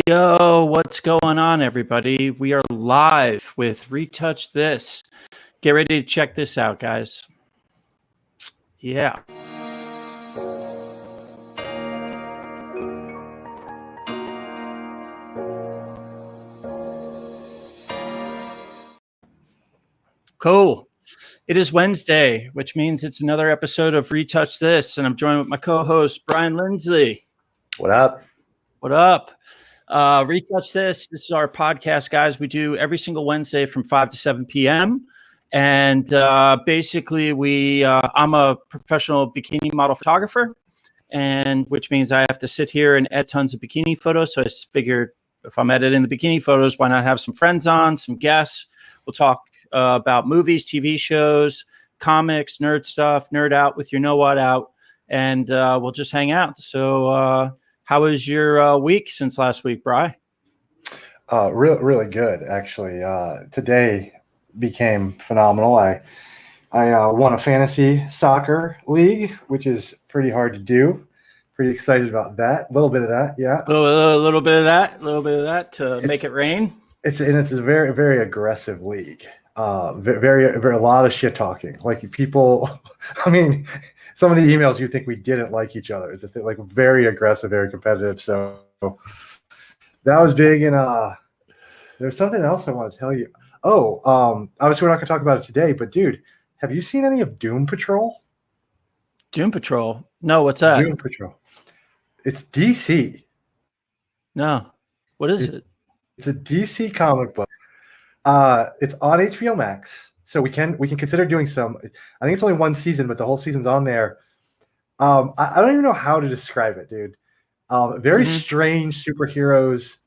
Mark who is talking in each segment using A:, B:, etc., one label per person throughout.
A: Yo, what's going on, everybody? We are live with Retouch This. Get ready to check this out, guys. Yeah. Cool. It is Wednesday, which means it's another episode of Retouch This, and I'm joined with my co-host, Brian Linsley.
B: What up?
A: What up? Retouch This. This is our podcast, guys. We do every single Wednesday from 5 to 7 p.m. And basically, I'm a professional bikini model photographer, and which means I have to sit here and edit tons of bikini photos. So I figured if I'm editing the bikini photos, why not have some friends on, some guests? We'll talk about movies, TV shows, comics, nerd stuff, nerd out with your know what out, and we'll just hang out. So how was your week since last week, Bri?
B: Really good, actually. Today became phenomenal. I won a fantasy soccer league, which is pretty hard to do. Pretty excited about that. A little bit of that, yeah.
A: A little bit of that to make it rain.
B: It's a very, very aggressive league. Very, a lot of shit talking. Like people, I mean, some of the emails you think we didn't like each other. That they're like very aggressive, very competitive. So that was big. And there's something else I want to tell you. Obviously we're not gonna talk about it today, but dude, have you seen any of Doom Patrol?
A: Doom Patrol? No, what's that?
B: Doom Patrol. It's DC.
A: No. What is it?
B: It's a DC comic book. It's on HBO Max, so we can consider doing some. I think it's only one season, but the whole season's on there. I don't even know how to describe it, dude. Very strange superheroes.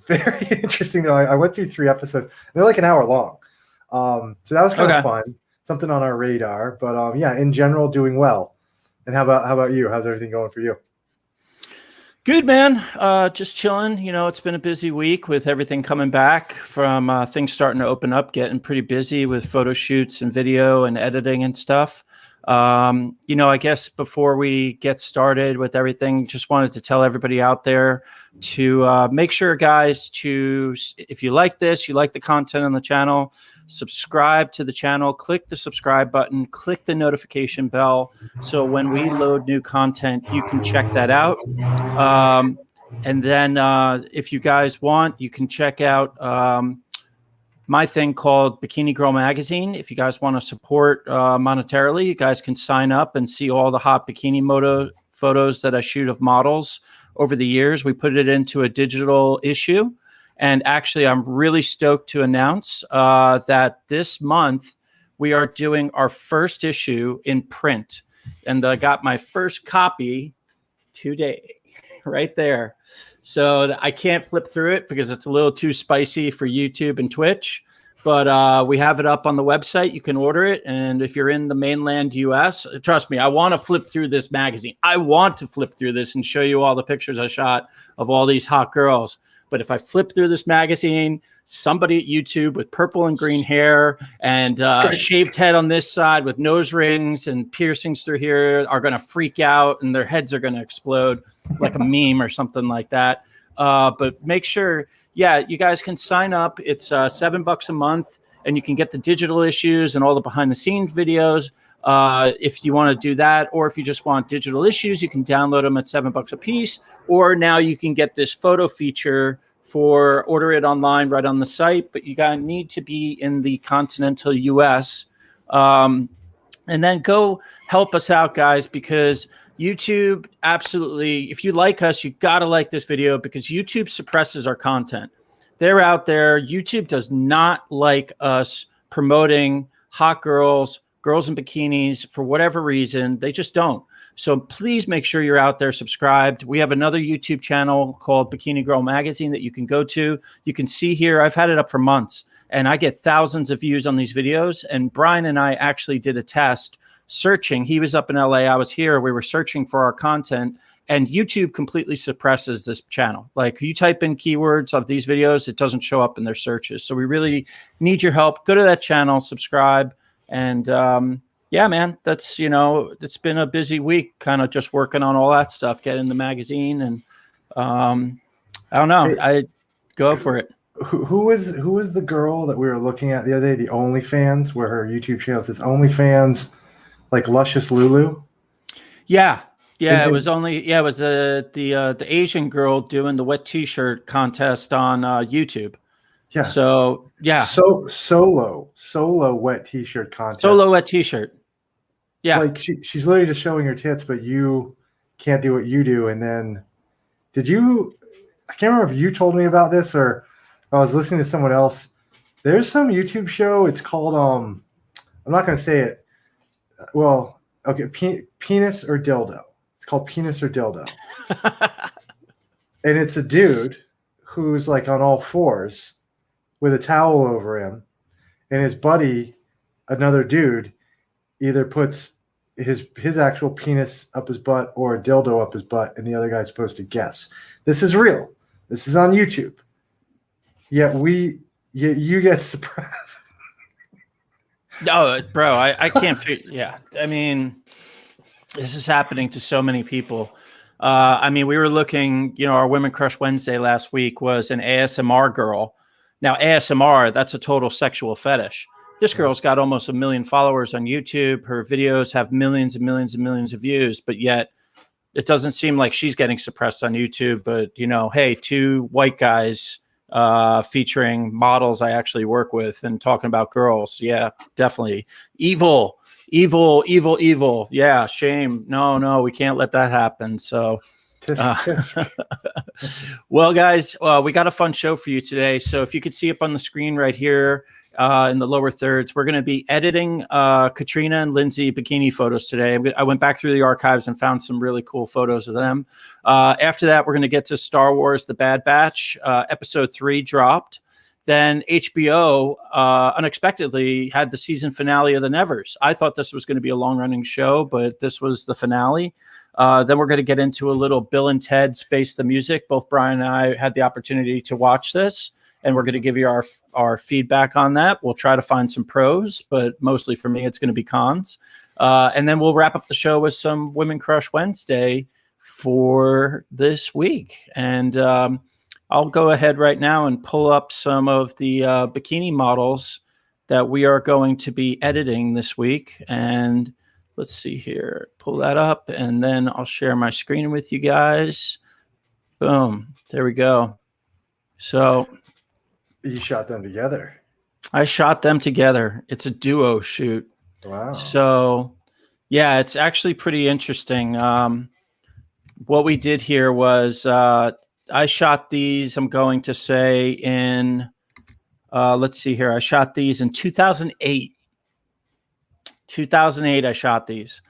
B: Very interesting though. I went through 3 episodes. They're like an hour long. So that was kind of fun. Something on our radar. But yeah, in general, doing well. And how about you? How's everything going for you?
A: Good, man. Just chilling. You know, it's been a busy week with everything coming back from things starting to open up, getting pretty busy with photo shoots and video and editing and stuff. You know, I guess before we get started with everything, just wanted to tell everybody out there to make sure, guys, if you like this, you like the content on the channel, subscribe to the channel, click the subscribe button, click the notification bell. So when we load new content, you can check that out. And then if you guys want, you can check out my thing called Bikini Girl Magazine. If you guys want to support monetarily, you guys can sign up and see all the hot bikini photos that I shoot of models over the years. We put it into a digital issue. And actually, I'm really stoked to announce that this month we are doing our first issue in print. And I got my first copy today, right there. So I can't flip through it because it's a little too spicy for YouTube and Twitch. But we have it up on the website. You can order it. And if you're in the mainland US, trust me, I want to flip through this magazine. I want to flip through this and show you all the pictures I shot of all these hot girls. But if I flip through this magazine, somebody at YouTube with purple and green hair and shaved head on this side with nose rings and piercings through here are going to freak out and their heads are going to explode like a meme or something like that. But make sure, yeah, you guys can sign up. It's $7 a month, and you can get the digital issues and all the behind the scenes videos. If you want to do that, or if you just want digital issues, you can download them at $7 a piece. Or now you can get this photo feature order it online right on the site, but you gotta need to be in the continental US. And then go help us out, guys, because YouTube, absolutely, if you like us, you gotta like this video because YouTube suppresses our content. They're out there. YouTube does not like us promoting hot girls in bikinis for whatever reason. They just don't. So please make sure you're out there subscribed. We have another YouTube channel called Bikini Girl Magazine that you can go to. You can see here, I've had it up for months and I get thousands of views on these videos. And Brian and I actually did a test searching. He was up in LA, I was here. We were searching for our content and YouTube completely suppresses this channel. Like if you type in keywords of these videos, it doesn't show up in their searches. So we really need your help. Go to that channel, subscribe. And yeah, man, that's, you know, it's been a busy week, kind of just working on all that stuff, getting the magazine and I don't know.
B: Hey,
A: I go for it.
B: who was the girl that we were looking at the other day? The OnlyFans, where her YouTube channel says OnlyFans, like Luscious Lulu.
A: Yeah. Yeah, it was
B: And
A: only it was the Asian girl doing the wet t-shirt contest on YouTube.
B: yeah,
A: So, yeah,
B: solo wet T-shirt contest.
A: solo wet t-shirt. Yeah.
B: Like she's literally just showing her tits, but you can't do what you do. And then did you? I can't remember if you told me about this or I was listening to someone else. There's some YouTube show. It's called I'm not going to say it. Well, okay, penis or dildo. It's called Penis or Dildo, and it's a dude who's like on all fours with a towel over him, and his buddy, another dude, either puts his actual penis up his butt or a dildo up his butt, and the other guy's supposed to guess. This is real. This is on YouTube. Yet you get surprised.
A: No, bro, I can't figure. Yeah. I mean, this is happening to so many people. I mean, we were looking, our Women Crush Wednesday last week was an ASMR girl. Now, ASMR, that's a total sexual fetish. This girl's got almost 1 million followers on YouTube. Her videos have millions and millions and millions of views, but yet it doesn't seem like she's getting suppressed on YouTube. But, hey, two white guys featuring models I actually work with and talking about girls. Yeah, definitely. Evil. Yeah, shame. No, we can't let that happen. So, well, guys, we got a fun show for you today. So if you could see up on the screen right here in the lower thirds, we're going to be editing Katrina and Linsey bikini photos today. I went back through the archives and found some really cool photos of them. After that, we're going to get to Star Wars: The Bad Batch. Episode 3 dropped. Then HBO unexpectedly had the season finale of The Nevers. I thought this was going to be a long-running show, but this was the finale. Then we're going to get into a little Bill and Ted's Face the Music. Both Brian and I had the opportunity to watch this, and we're going to give you our feedback on that. We'll try to find some pros, but mostly for me, it's going to be cons. And then we'll wrap up the show with some Women Crush Wednesday for this week. And I'll go ahead right now and pull up some of the bikini models that we are going to be editing this week. And let's see here, pull that up, and then I'll share my screen with you guys. Boom, there we go. So
B: You shot them together.
A: I shot them together. It's a duo shoot.
B: Wow.
A: So yeah, it's actually pretty interesting. What we did here was I shot these, I'm going to say in, let's see here. I shot these in 2008. 2008, I shot these.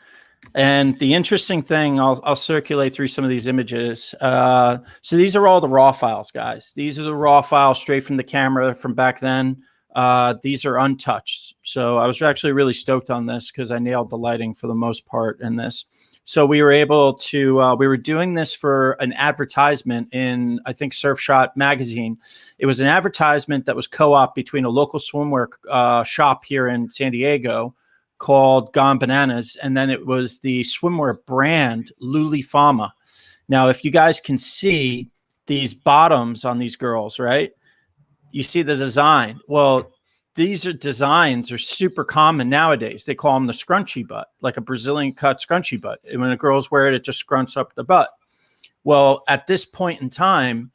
A: And the interesting thing, I'll circulate through some of these images. So these are all the raw files, guys. These are the raw files straight from the camera from back then. These are untouched. So I was actually really stoked on this because I nailed the lighting for the most part in this. So we were able to, we were doing this for an advertisement in, I think, Surf Shot magazine. It was an advertisement that was co-op between a local swimwear shop here in San Diego called Gone Bananas, and then it was the swimwear brand Lulifama. Now, if you guys can see these bottoms on these girls, right? You see the design. Well, these designs are super common nowadays. They call them the scrunchy butt, like a Brazilian cut scrunchy butt. And when the girls wear it, it just scrunches up the butt. Well, at this point in time,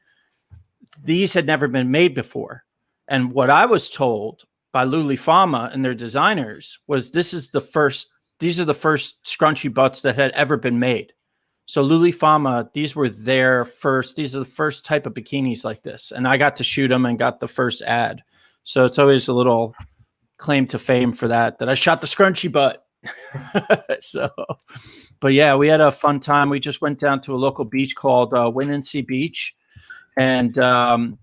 A: these had never been made before. And what I was told by Lulifama and their designers was these are the first scrunchy butts that had ever been made. So Lulifama, these are the first type of bikinis like this. And I got to shoot them and got the first ad. So it's always a little claim to fame for that I shot the scrunchy butt. So, but yeah, we had a fun time. We just went down to a local beach called Winnansea Beach. And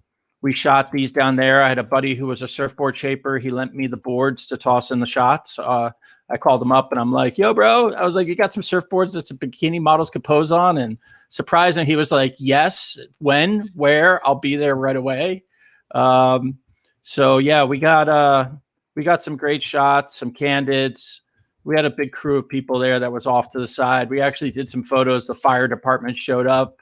A: we shot these down there. I had a buddy who was a surfboard shaper. He lent me the boards to toss in the shots. I called him up and I'm like, yo, bro, I was like, you got some surfboards that some bikini models could pose on? And surprising, he was like, yes. When, where? I'll be there right away. So yeah, we got some great shots, some candids. We had a big crew of people there that was off to the side. We actually did some photos. The fire department showed up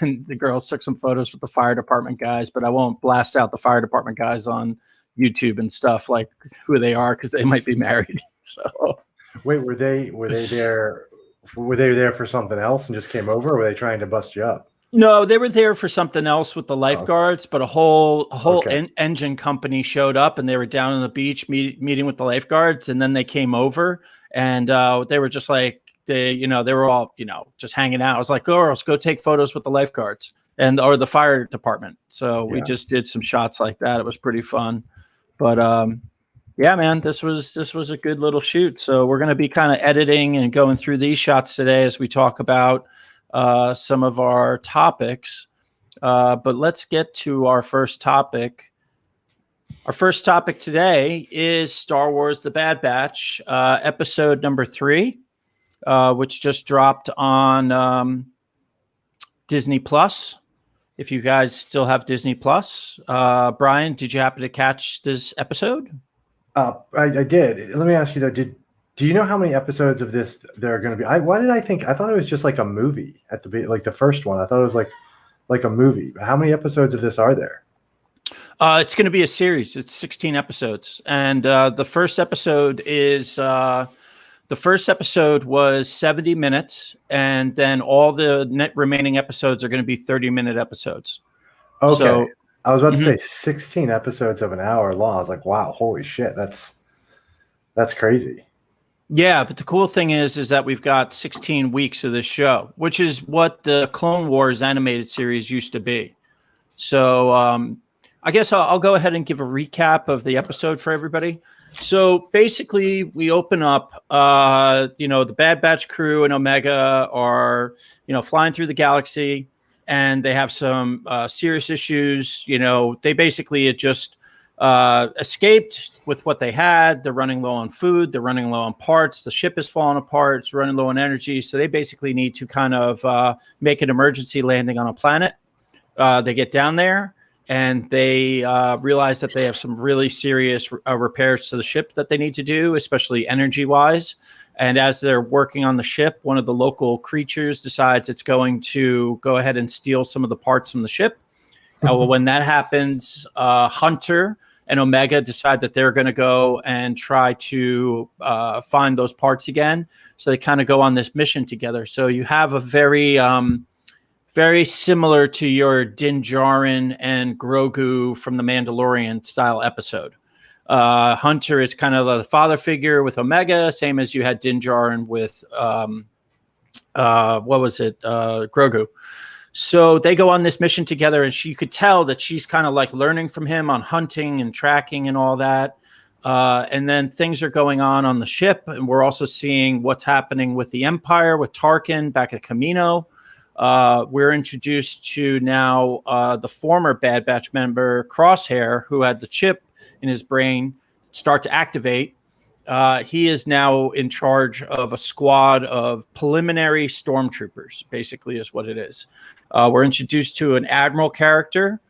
A: and the girls took some photos with the fire department guys, but I won't blast out the fire department guys on YouTube and stuff, like who they are, because they might be married. So
B: wait, were they there? Were they there for something else and just came over? Or were they trying to bust you up?
A: no, they were there for something else with the lifeguards, but a whole engine company showed up, and they were down on the beach meeting with the lifeguards, and then they came over, and they were just like, they were all, just hanging out. I was like, girls, go take photos with the lifeguards or the fire department. So we just did some shots like that. It was pretty fun. But yeah, man, this was a good little shoot. So we're going to be kind of editing and going through these shots today as we talk about some of our topics. But let's get to our first topic. Our first topic today is Star Wars The Bad Batch, episode number 3. Which just dropped on Disney Plus. If you guys still have Disney Plus, Brian, did you happen to catch this episode?
B: I did. Let me ask you though, do you know how many episodes of this there are going to be? I thought it was just like a movie at the first one. I thought it was like a movie. How many episodes of this are there?
A: It's going to be a series. It's 16 episodes, and the first episode is. The first episode was 70 minutes, and then all the remaining episodes are going to be 30-minute episodes.
B: Okay.
A: So,
B: I was about to say 16 episodes of an hour long. I was like, wow, holy shit, that's crazy.
A: Yeah, but the cool thing is that we've got 16 weeks of this show, which is what the Clone Wars animated series used to be. So I guess I'll go ahead and give a recap of the episode for everybody. So basically, we open up, the Bad Batch crew and Omega are, flying through the galaxy, and they have some serious issues. They basically had just escaped with what they had. They're running low on food. They're running low on parts. The ship is falling apart. It's running low on energy. So they basically need to kind of make an emergency landing on a planet. They get down there. And they realize that they have some really serious repairs to the ship that they need to do, especially energy-wise. And as they're working on the ship, one of the local creatures decides it's going to go ahead and steal some of the parts from the ship. When that happens, Hunter and Omega decide that they're going to go and try to find those parts again. So they kind of go on this mission together. So you have a very similar to your Din Djarin and Grogu from the Mandalorian style episode. Hunter is kind of the father figure with Omega, same as you had Din Djarin with Grogu. So they go on this mission together, and you could tell that she's kind of like learning from him on hunting and tracking and all that. And then things are going on the ship, and we're also seeing what's happening with the Empire, with Tarkin back at Kamino. We're introduced to now the former Bad Batch member, Crosshair, who had the chip in his brain start to activate. He is now in charge of a squad of preliminary stormtroopers, basically is what it is. We're introduced to an admiral character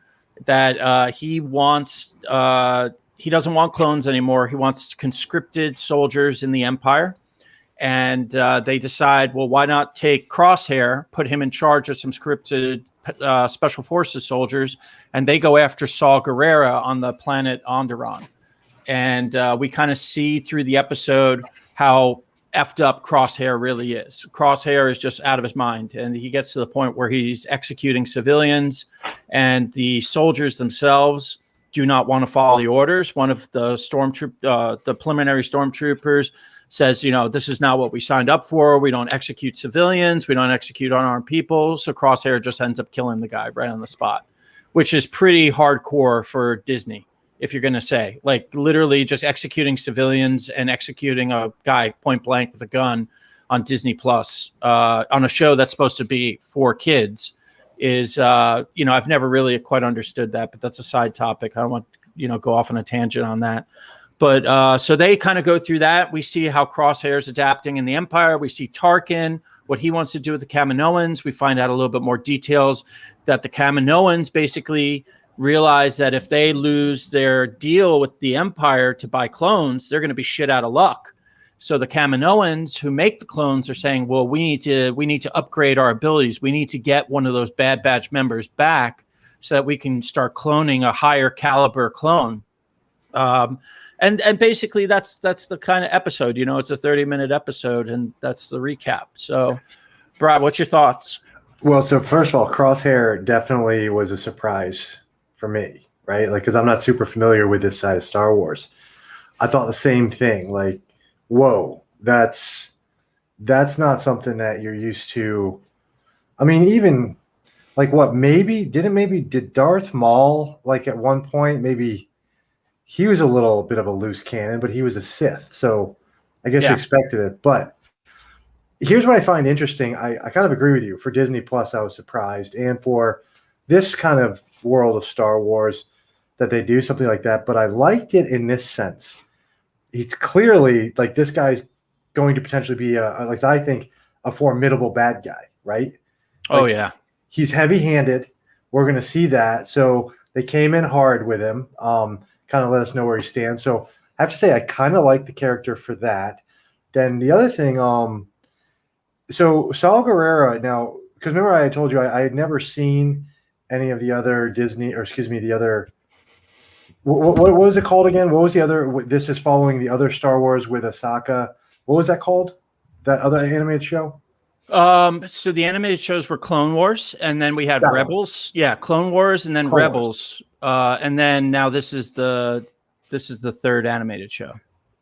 A: that he doesn't want clones anymore. He wants conscripted soldiers in the Empire. And they decide, well, why not take Crosshair, put him in charge of some scripted Special Forces soldiers, and they go after Saw Gerrera on the planet Onderon. And we kind of see through the episode how effed up Crosshair really is. Crosshair is just out of his mind, and he gets to the point where he's executing civilians, and the soldiers themselves do not want to follow the orders. One of the the preliminary stormtroopers says, this is not what we signed up for. We don't execute civilians. We don't execute unarmed people. So Crosshair just ends up killing the guy right on the spot, which is pretty hardcore for Disney, if you're going to say. Like, literally just executing civilians and executing a guy point blank with a gun on Disney Plus on a show that's supposed to be for kids is, I've never really quite understood that, but that's a side topic. I don't want go off on a tangent on that. But so they kind of go through that. We see how Crosshair's adapting in the Empire. We see Tarkin, what he wants to do with the Kaminoans. We find out a little bit more details that the Kaminoans basically realize that if they lose their deal with the Empire to buy clones, they're going to be shit out of luck. So the Kaminoans who make the clones are saying, well, we need to upgrade our abilities. We need to get one of those Bad Batch members back so that we can start cloning a higher caliber clone. And basically that's the kind of episode, it's a 30-minute episode, and that's the recap. So, Brad, what's your thoughts?
B: Well, so first of all, Crosshair definitely was a surprise for me, right? Like, because I'm not super familiar with this side of Star Wars. I thought the same thing. Like, whoa, that's not something that you're used to. I mean, even like what? Did Darth Maul, like, at one point, maybe he was a little bit of a loose cannon, but he was a Sith, so I guess you expected it. But here's what I find interesting. I kind of agree with you. For Disney Plus, I was surprised, and for this kind of world of Star Wars, that they do something like that. But I liked it in this sense. He's clearly, like, this guy's going to potentially be like, I think, a formidable bad guy, right? Like,
A: oh yeah,
B: he's heavy-handed. We're going to see that. So they came in hard with him. Kind of let us know where he stands. So I have to say, I kind of like the character for that. Then the other thing, so Saul Guerrero, now, because remember I told you I had never seen any of the other Disney, or excuse me, the other, what was it called again? What was the other, this is following the other Star Wars with Ahsoka. What was that called? That other animated show?
A: So the animated shows were Clone Wars, and then we had Rebels. Yeah, Clone Wars, and then Rebels. And then now this is the third animated show.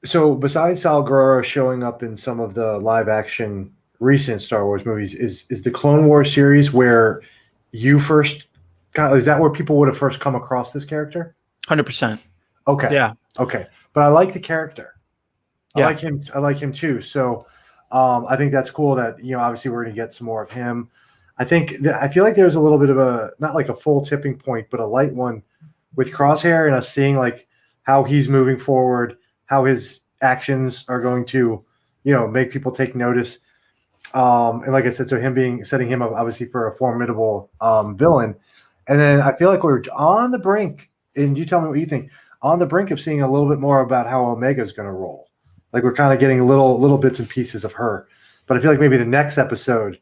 A: So
B: besides Saul Guerrero showing up in some of the live action recent Star Wars movies, is the Clone Wars series where you first got, is that where people would have first come across this character?
A: 100%.
B: Okay.
A: Yeah.
B: Okay. But I like the character.
A: Yeah.
B: I like him too. So I think that's cool that, obviously we're going to get some more of him. I feel like there's a little bit of a, not like a full tipping point, but a light one with Crosshair, and us seeing like how he's moving forward, how his actions are going to, make people take notice. And like I said, so setting him up obviously for a formidable villain. And then I feel like we're on the brink, and you tell me what you think, on the brink of seeing a little bit more about how Omega is going to roll. Like, we're kind of getting little bits and pieces of her. But I feel like maybe the next episode,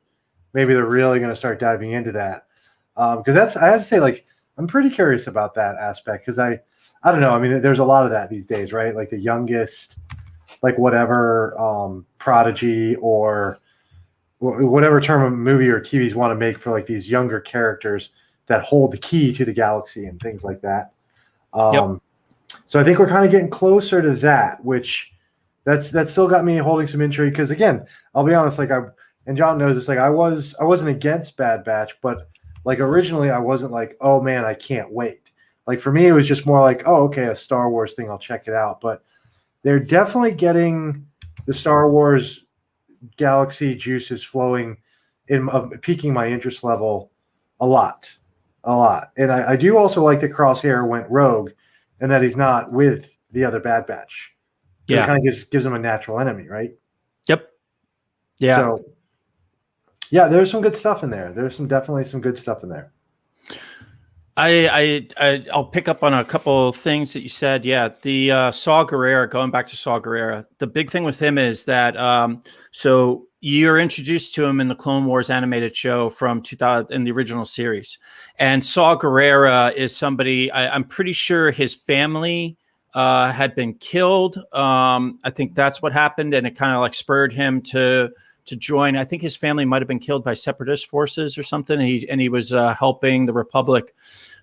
B: maybe they're really going to start diving into that. Because I have to say, like, I'm pretty curious about that aspect, because I don't know. I mean, there's a lot of that these days, right? Like the youngest, like whatever prodigy or whatever term of movie or TVs want to make for like these younger characters that hold the key to the galaxy and things like that. So I think we're kind of getting closer to that, which that's still got me holding some intrigue. Because again, I'll be honest, like and John knows this, like I wasn't against Bad Batch, but like originally I wasn't like, oh man, I can't wait. Like for me, it was just more like, oh, okay, a Star Wars thing, I'll check it out. But they're definitely getting the Star Wars galaxy juices flowing, piquing my interest level a lot. And I do also like that Crosshair went rogue, and that he's not with the other Bad Batch. Yeah, it kind of gives him a natural enemy, right?
A: Yep. Yeah.
B: So yeah, there's some good stuff in there. There's definitely some good stuff in there.
A: I'll pick up on a couple of things that you said. Yeah, the Saw Gerrera, going back to Saw Gerrera, the big thing with him is that so you're introduced to him in the Clone Wars animated show from 2000 in the original series, and Saw Gerrera is somebody I'm pretty sure his family had been killed. I think that's what happened, and it kind of like spurred him to join. I think his family might have been killed by separatist forces or something. And he was helping the Republic,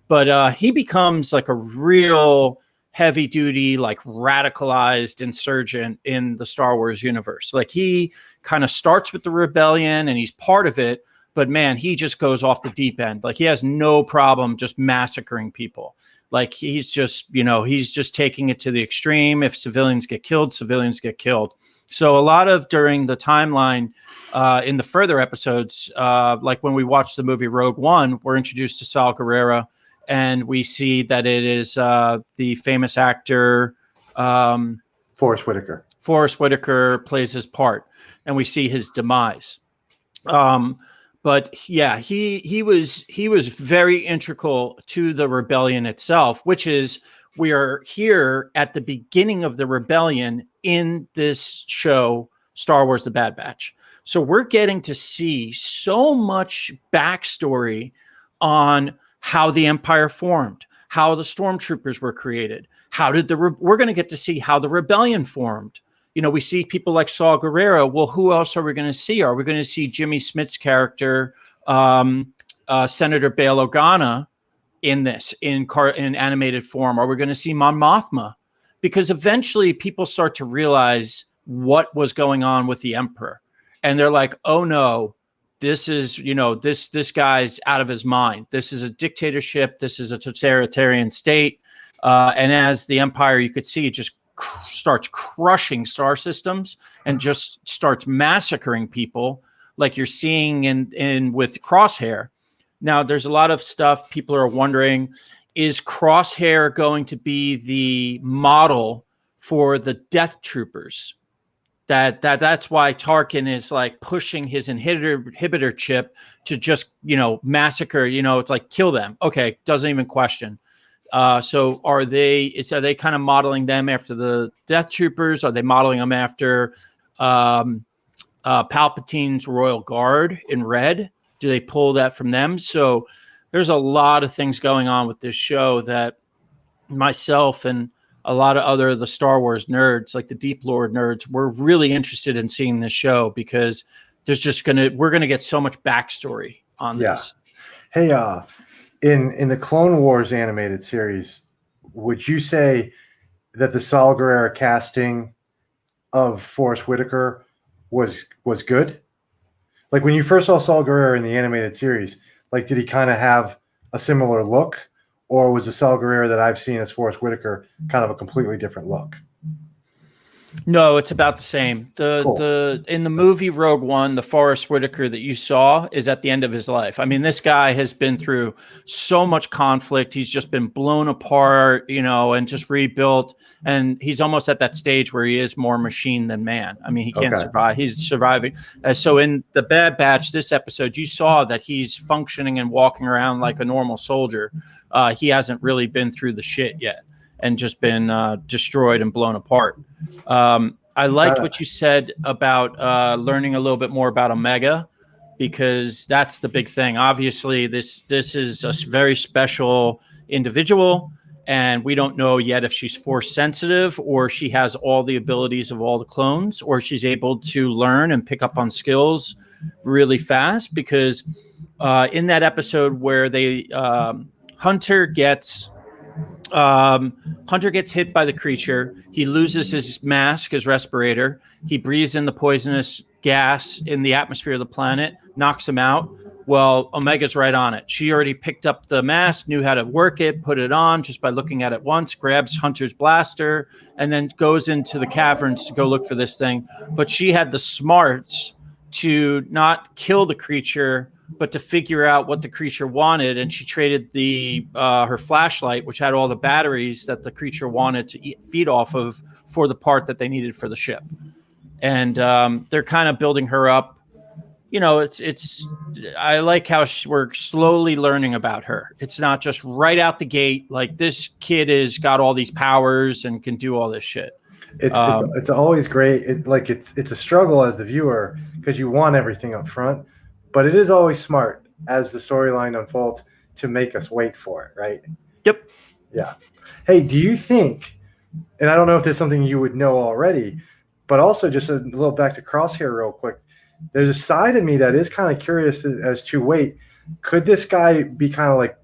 A: but he becomes like a real heavy duty, like radicalized insurgent in the Star Wars universe. Like he kind of starts with the rebellion and he's part of it, but man, he just goes off the deep end. Like he has no problem just massacring people. Like he's just, he's just taking it to the extreme. If civilians get killed, civilians get killed. So a lot of during the timeline in the further episodes, like when we watch the movie Rogue One, we're introduced to Saw Gerrera, and we see that it is the famous actor
B: Forrest Whitaker.
A: Forrest Whitaker plays his part, and we see his demise. But yeah, he was very integral to the rebellion itself, which is we are here at the beginning of the rebellion in this show, Star Wars: The Bad Batch. So we're getting to see so much backstory on how the Empire formed, how the stormtroopers were created, we're going to get to see how the rebellion formed. You know, we see people like Saul Guerrero. Well, who else are we going to see? Are we going to see Jimmy Smith's character, Senator Bail Organa, in this in animated form? Are we going to see Mon Mothma? Because eventually people start to realize what was going on with the Emperor, and they're like, "Oh no, this is this guy's out of his mind. This is a dictatorship. This is a totalitarian state." And as the Empire, you could see, it just starts crushing star systems and just starts massacring people, like you're seeing in with Crosshair. Now, there's a lot of stuff people are wondering: is Crosshair going to be the model for the Death Troopers? That's why Tarkin is like pushing his inhibitor chip to just massacre. It's like kill them. Okay, doesn't even question. So are they kind of modeling them after the Death Troopers? Are they modeling them after Palpatine's Royal Guard in red? Do they pull that from them? So there's a lot of things going on with this show that myself and a lot of the Star Wars nerds, like the Deep Lore nerds, we're really interested in seeing this show, because we're gonna get so much backstory on this.
B: Hey, in the Clone Wars animated series, would you say that the Saul Guerrero casting of Forrest Whitaker was good? Like when you first saw Saul Guerrero in the animated series, like did he kind of have a similar look, or was the Saul Guerrero that I've seen as Forrest Whitaker kind of a completely different look?
A: No, it's about the same. In the movie Rogue One, the Forrest Whitaker that you saw is at the end of his life. I mean, this guy has been through so much conflict. He's just been blown apart, and just rebuilt. And he's almost at that stage where he is more machine than man. I mean, he can't survive. He's surviving. So in the Bad Batch, this episode, you saw that he's functioning and walking around like a normal soldier. He hasn't really been through the shit yet and just been destroyed and blown apart. I liked what you said about learning a little bit more about Omega, because that's the big thing. Obviously, this is a very special individual, and we don't know yet if she's force sensitive, or she has all the abilities of all the clones, or she's able to learn and pick up on skills really fast. Because in that episode where Hunter gets hit by the creature. He loses his mask, his respirator. He breathes in the poisonous gas in the atmosphere of the planet, knocks him out. Well, Omega's right on it. She already picked up the mask, knew how to work it, put it on just by looking at it once, grabs Hunter's blaster, and then goes into the caverns to go look for this thing. But she had the smarts to not kill the creature, but to figure out what the creature wanted. And she traded her flashlight, which had all the batteries that the creature wanted to feed off of, for the part that they needed for the ship. And they're kind of building her up. I like how we're slowly learning about her. It's not just right out the gate, like this kid has got all these powers and can do all this shit.
B: It's always great. It's a struggle as the viewer, because you want everything up front. But it is always smart as the storyline unfolds to make us wait for it, right?
A: Yep.
B: Yeah. Hey, do you think, and I don't know if there's something you would know already, but also just a little back to Crosshair real quick, there's a side of me that is kind of curious as to, wait, could this guy be kind of like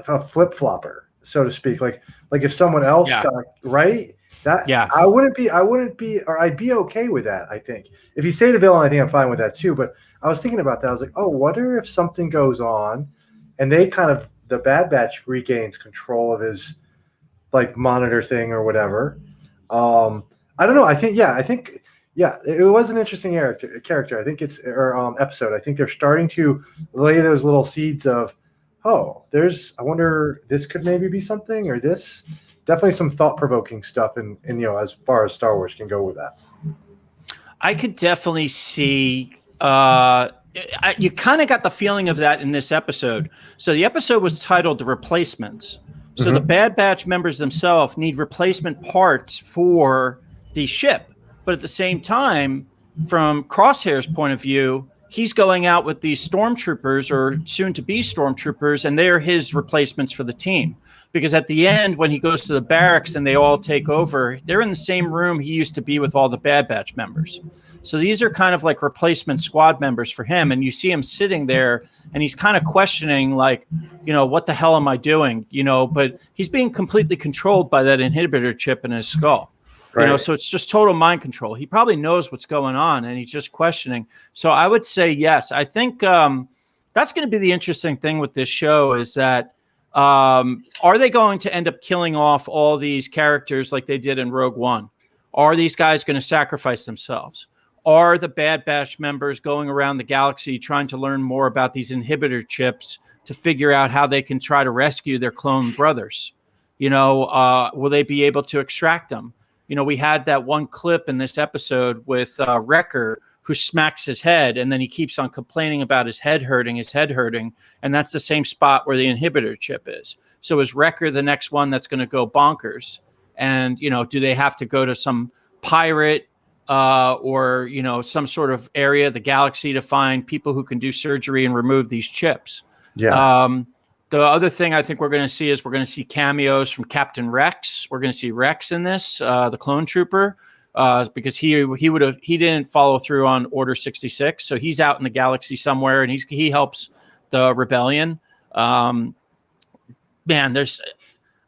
B: a flip-flopper, so to speak? Like if someone else got, right? I wouldn't be, or I'd be okay with that, I think. If you say the villain, I think I'm fine with that too. But I was thinking about that. I was like, oh, wonder if something goes on and the Bad Batch regains control of his like monitor thing or whatever. I don't know. I think it was an interesting character. I think episode. I think they're starting to lay those little seeds of, I wonder, this could maybe be something, or this. Definitely some thought-provoking stuff, and as far as Star Wars can go with that.
A: I could definitely see. You kind of got the feeling of that in this episode. So the episode was titled "The Replacements." So the Bad Batch members themselves need replacement parts for the ship. But at the same time, from Crosshair's point of view, he's going out with these stormtroopers or soon to be stormtroopers, and they're his replacements for the team. Because at the end, when he goes to the barracks and they all take over, they're in the same room he used to be with all the Bad Batch members. So these are kind of like replacement squad members for him. And you see him sitting there and he's kind of questioning, like, what the hell am I doing? But he's being completely controlled by that inhibitor chip in his skull. Right. So it's just total mind control. He probably knows what's going on and he's just questioning. So I would say yes. I think that's going to be the interesting thing with this show is that are they going to end up killing off all these characters like they did in Rogue One? Are these guys going to sacrifice themselves? Are the Bad Batch members going around the galaxy trying to learn more about these inhibitor chips to figure out how they can try to rescue their clone brothers? Will they be able to extract them? We had that one clip in this episode with Wrecker, who smacks his head, and then he keeps on complaining about his head hurting, and that's the same spot where the inhibitor chip is. So is Wrecker the next one that's going to go bonkers? And, do they have to go to some pirate or, some sort of area of the galaxy to find people who can do surgery and remove these chips?
B: Yeah.
A: The other thing I think we're going to see is we're going to see cameos from Captain Rex. We're going to see Rex in this, the clone trooper. Because he didn't follow through on Order 66, so he's out in the galaxy somewhere, and he helps the rebellion. Man,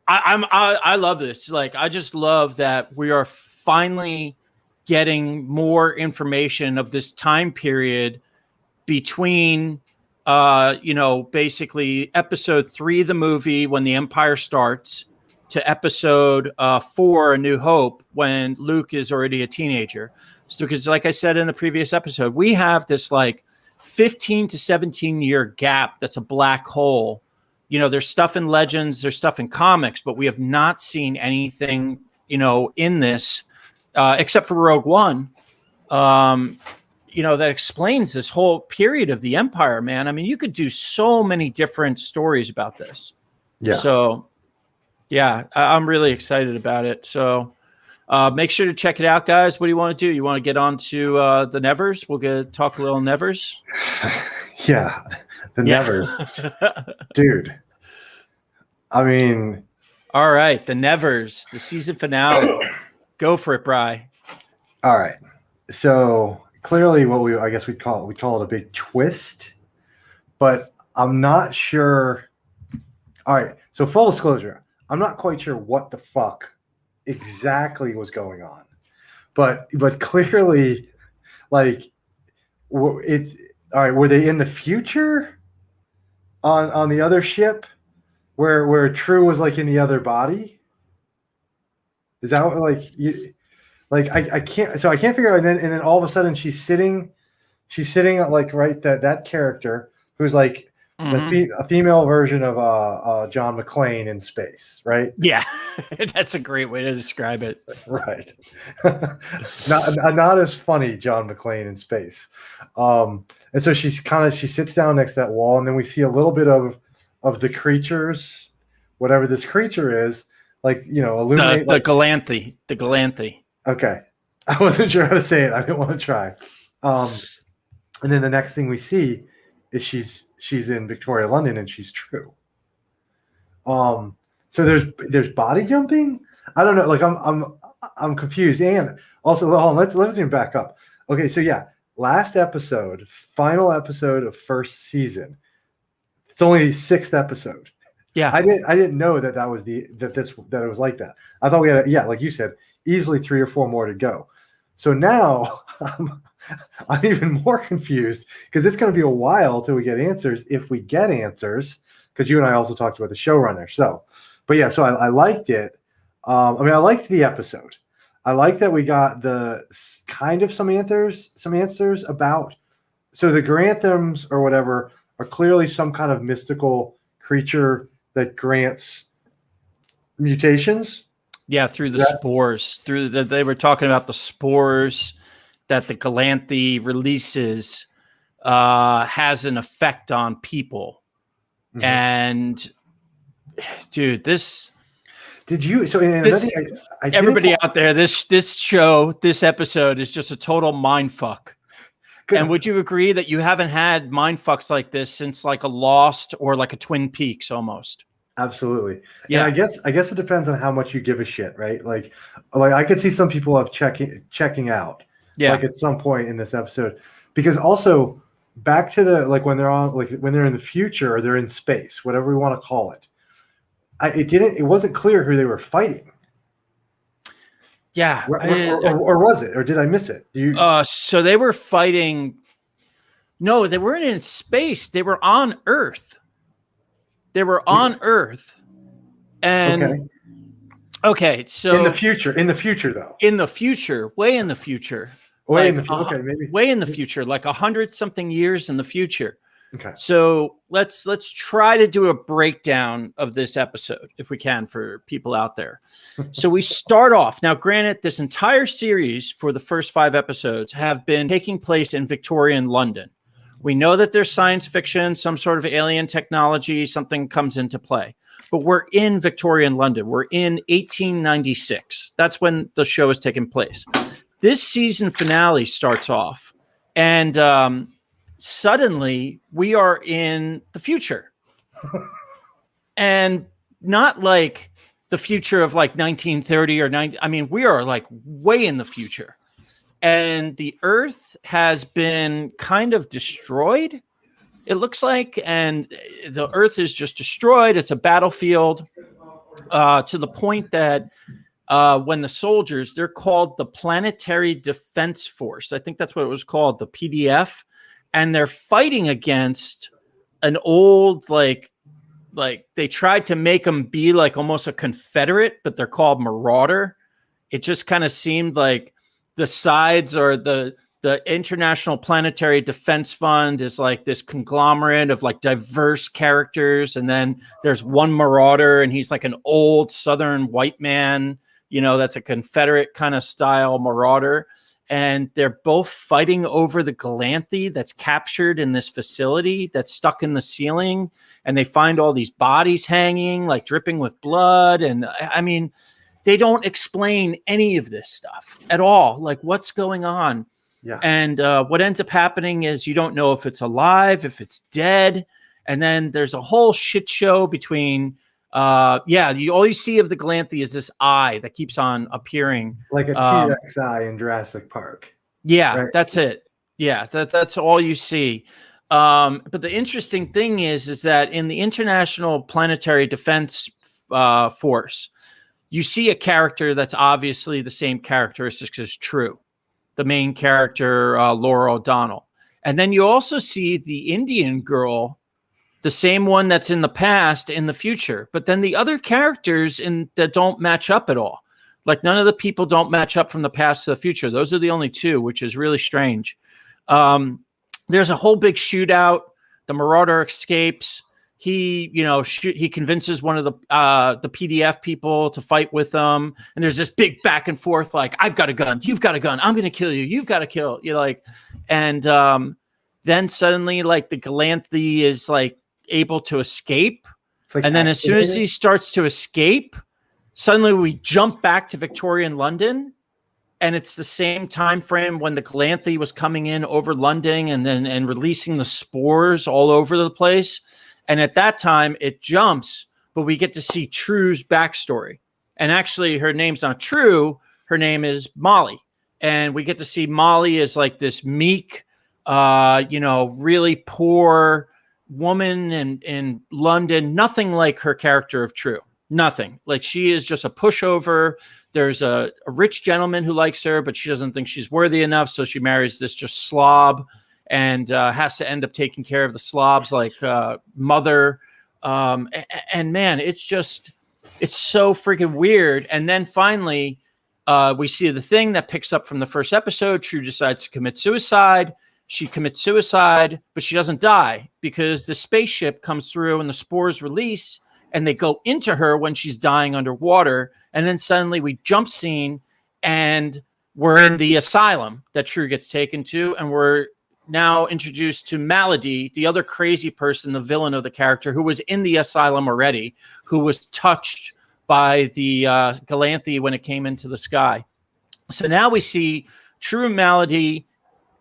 A: I love this. Like, I just love that we are finally getting more information of this time period between, basically episode 3 of the movie when the Empire starts, to episode 4, A New Hope, when Luke is already a teenager. So, because like I said in the previous episode, we have this like 15 to 17 year gap that's a black hole. There's stuff in Legends, there's stuff in comics, but we have not seen anything, in this, except for Rogue One, that explains this whole period of the Empire, man. I mean, you could do so many different stories about this.
B: Yeah.
A: So, yeah, I'm really excited about it. So make sure to check it out, guys. What do you want to do? You want to get on to the Nevers? We'll talk a little Nevers.
B: Yeah, the Nevers. Dude. I mean.
A: All right, the Nevers, the season finale. Go for it, Bri.
B: All right. So clearly what we call it a big twist, but I'm not sure. All right. So full disclosure. I'm not quite sure what the fuck exactly was going on, but clearly, like, all right. Were they in the future on the other ship where True was like in the other body? Is that what, I can't figure out. And then all of a sudden she's sitting like right that character who's like. A female version of John McClane in space, right?
A: Yeah, that's a great way to describe it.
B: Right. not as funny John McClane in space. And so she sits down next to that wall, and then we see a little bit of the creatures, whatever this creature is, like, illuminate.
A: The Galanthe.
B: Okay. I wasn't sure how to say it. I didn't want to try. And then the next thing we see is she's in Victoria, London, and she's True. So there's body jumping. I don't know. Like I'm confused. And also, let's even back up. Okay, so yeah, last episode, final episode of first season. It's only 6th episode.
A: Yeah,
B: I didn't know that was that it was like that. I thought we had like you said, easily 3 or 4 more to go. So now I'm even more confused because it's going to be a while till we get answers, if we get answers, because you and I also talked about the showrunner. So, but yeah, so I liked it. I liked the episode. I like that we got the kind of some answers about. So the Granthams or whatever are clearly some kind of mystical creature that grants mutations.
A: Yeah, through the spores. They were talking about the spores that the Galanthe releases has an effect on people. Mm-hmm. And dude, this.
B: Did you? So in
A: This,
B: I
A: everybody out there, this episode is just a total mind fuck.
B: Good.
A: And would you agree that you haven't had mind fucks like this since like a Lost or like a Twin Peaks almost?
B: Absolutely.
A: Yeah.
B: And I guess it depends on how much you give a shit, right? Like I could see some people have checking out, like at some point in this episode, because also back to the like when they're on like when they're in the future or they're in space, whatever we want to call it. It wasn't clear who they were fighting.
A: Yeah.
B: Or was it? Or did I miss it?
A: So they were fighting. No, they weren't in space. They were on Earth. They were on Earth. And okay, so
B: in the future though.
A: In the future, way in the future.
B: Way in the future. Okay, maybe.
A: Way in the future, like 100-something years in the future.
B: Okay.
A: So let's try to do a breakdown of this episode if we can for people out there. So we start off. Now, granted, this entire series for the first 5 episodes have been taking place in Victorian London. We know that there's science fiction, some sort of alien technology, something comes into play. But we're in Victorian London. We're in 1896. That's when the show is taking place. This season finale starts off, and suddenly we are in the future. And not like the future of like 1930 or 90. I mean, we are like way in the future. And the Earth has been kind of destroyed, it looks like. And the Earth is just destroyed. It's a battlefield to the point that when the soldiers, they're called the Planetary Defense Force. I think that's what it was called, the PDF. And they're fighting against an old, like they tried to make them be like almost a Confederate, but they're called Marauder. It just kind of seemed like the sides or the International Planetary Defense Fund is like this conglomerate of like diverse characters. And then there's one Marauder, and he's like an old Southern white man, that's a Confederate kind of style Marauder. And they're both fighting over the Galanthe that's captured in this facility that's stuck in the ceiling. And they find all these bodies hanging, like dripping with blood. And I mean, they don't explain any of this stuff at all. Like, what's going on?
B: Yeah.
A: And what ends up happening is you don't know if it's alive, if it's dead. And then there's a whole shit show between, all you see of the Galanthe is this eye that keeps on appearing.
B: Like a T-Rex eye in Jurassic Park.
A: Yeah,
B: right?
A: That's it. Yeah, that's all you see. But the interesting thing is that in the International Planetary Defense Force, you see a character that's obviously the same characteristics as True, the main character, Laura O'Donnell. And then you also see the Indian girl, the same one that's in the past, in the future. But then the other characters that don't match up at all. Like none of the people don't match up from the past to the future. Those are the only 2, which is really strange. There's a whole big shootout. The Marauder escapes. He, he convinces one of the PDF people to fight with them. And there's this big back and forth, like, I've got a gun, you've got a gun, I'm going to kill you, you've got to kill. And then suddenly, like, the Galanthe is like able to escape.
B: Like,
A: and then as soon as he starts to escape, suddenly we jump back to Victorian London. And it's the same time frame when the Galanthe was coming in over London and releasing the spores all over the place. And at that time, it jumps, but we get to see True's backstory. And actually, her name's not True. Her name is Molly. And we get to see Molly as like this meek, really poor woman in London. Nothing like her character of True. Nothing. Like, she is just a pushover. There's a rich gentleman who likes her, but she doesn't think she's worthy enough. So she marries this just slob. And has to end up taking care of the slob's like mother. And man, it's so freaking weird. And then finally, we see the thing that picks up from the first episode. True decides to commit suicide. She commits suicide, but she doesn't die because the spaceship comes through and the spores release and they go into her when she's dying underwater. And then suddenly we jump scene and we're in the asylum that True gets taken to. And we're now introduced to Malady, the other crazy person, the villain of the character, who was in the asylum already, who was touched by the Galanthe when it came into the sky. So now we see true Malady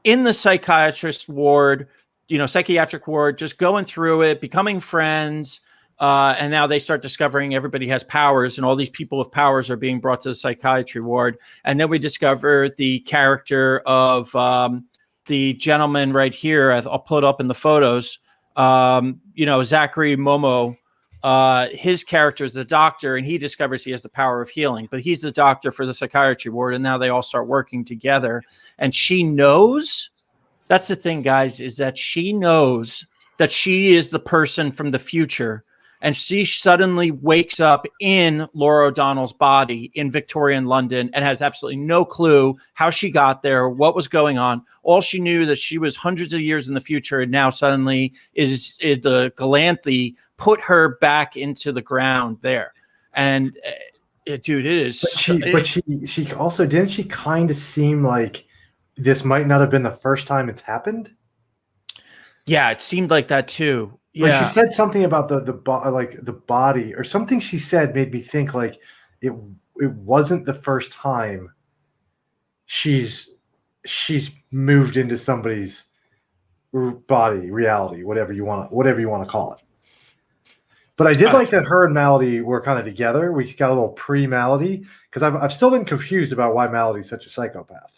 A: in the psychiatric ward, just going through it, becoming friends. And now they start discovering everybody has powers, and all these people with powers are being brought to the psychiatry ward. And then we discover the character of the gentleman right here. I'll put it up in the photos. Zachary Momo. His character is the doctor, and he discovers he has the power of healing, but he's the doctor for the psychiatry ward. And now they all start working together. And she knows, that's the thing, guys, is that she knows that she is the person from the future. And she suddenly wakes up in Laura O'Donnell's body in Victorian London and has absolutely no clue how she got there, what was going on. All she knew that she was hundreds of years in the future, and now suddenly is the Galanthe put her back into the ground there. And dude, it is.
B: But she also, didn't she kind of seem like this might not have been the first time it's happened?
A: Yeah, it seemed like that too. Yeah,
B: like she said something about the body, or something she said made me think like it wasn't the first time she's moved into somebody's body, reality, whatever you want to call it. But I did like that her and Malady were kind of together. We got a little pre-Malady, because I've still been confused about why Malady's such a psychopath.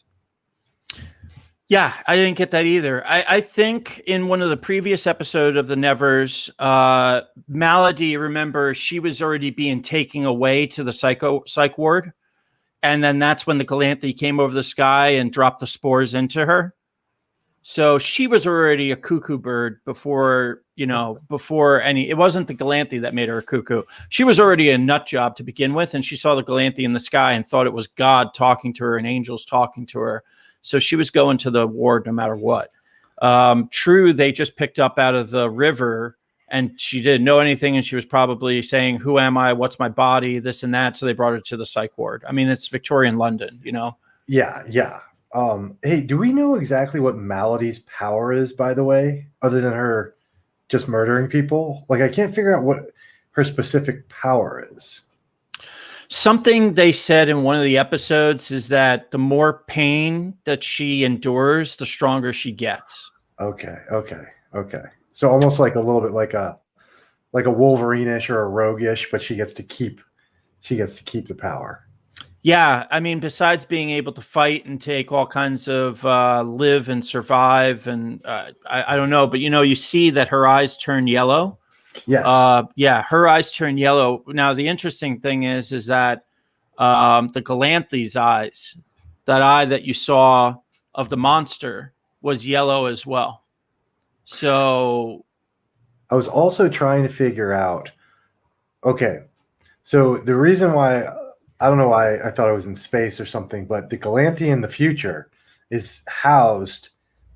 A: Yeah, I didn't get that either. I think in one of the previous episodes of the Nevers, Malady, remember, she was already being taken away to the psych ward. And then that's when the Galanthe came over the sky and dropped the spores into her. So she was already a cuckoo bird before any, it wasn't the Galanthe that made her a cuckoo. She was already a nut job to begin with. And she saw the Galanthe in the sky and thought it was God talking to her and angels talking to her. So she was going to the ward no matter what. True, they just picked up out of the river, and she didn't know anything, and she was probably saying, who am I? What's my body? This and that. So they brought her to the psych ward. I mean, it's Victorian London,
B: Yeah. Hey, do we know exactly what Malady's power is, by the way, other than her just murdering people? Like, I can't figure out what her specific power is.
A: Something they said in one of the episodes is that the more pain that she endures, the stronger she gets.
B: Okay. So almost like a little bit like a Wolverine-ish or a Rogue-ish, but she gets to keep the power.
A: Yeah, I mean, besides being able to fight and take all kinds of live and survive, and I don't know, but you see that her eyes turn yellow.
B: Yes.
A: Her eyes turn yellow. Now, the interesting thing is that the Galanthe's eyes, that eye that you saw of the monster, was yellow as well. So
B: I was also trying to figure out, okay, so the reason why, I don't know why I thought it was in space or something, but the Galanthe in the future is housed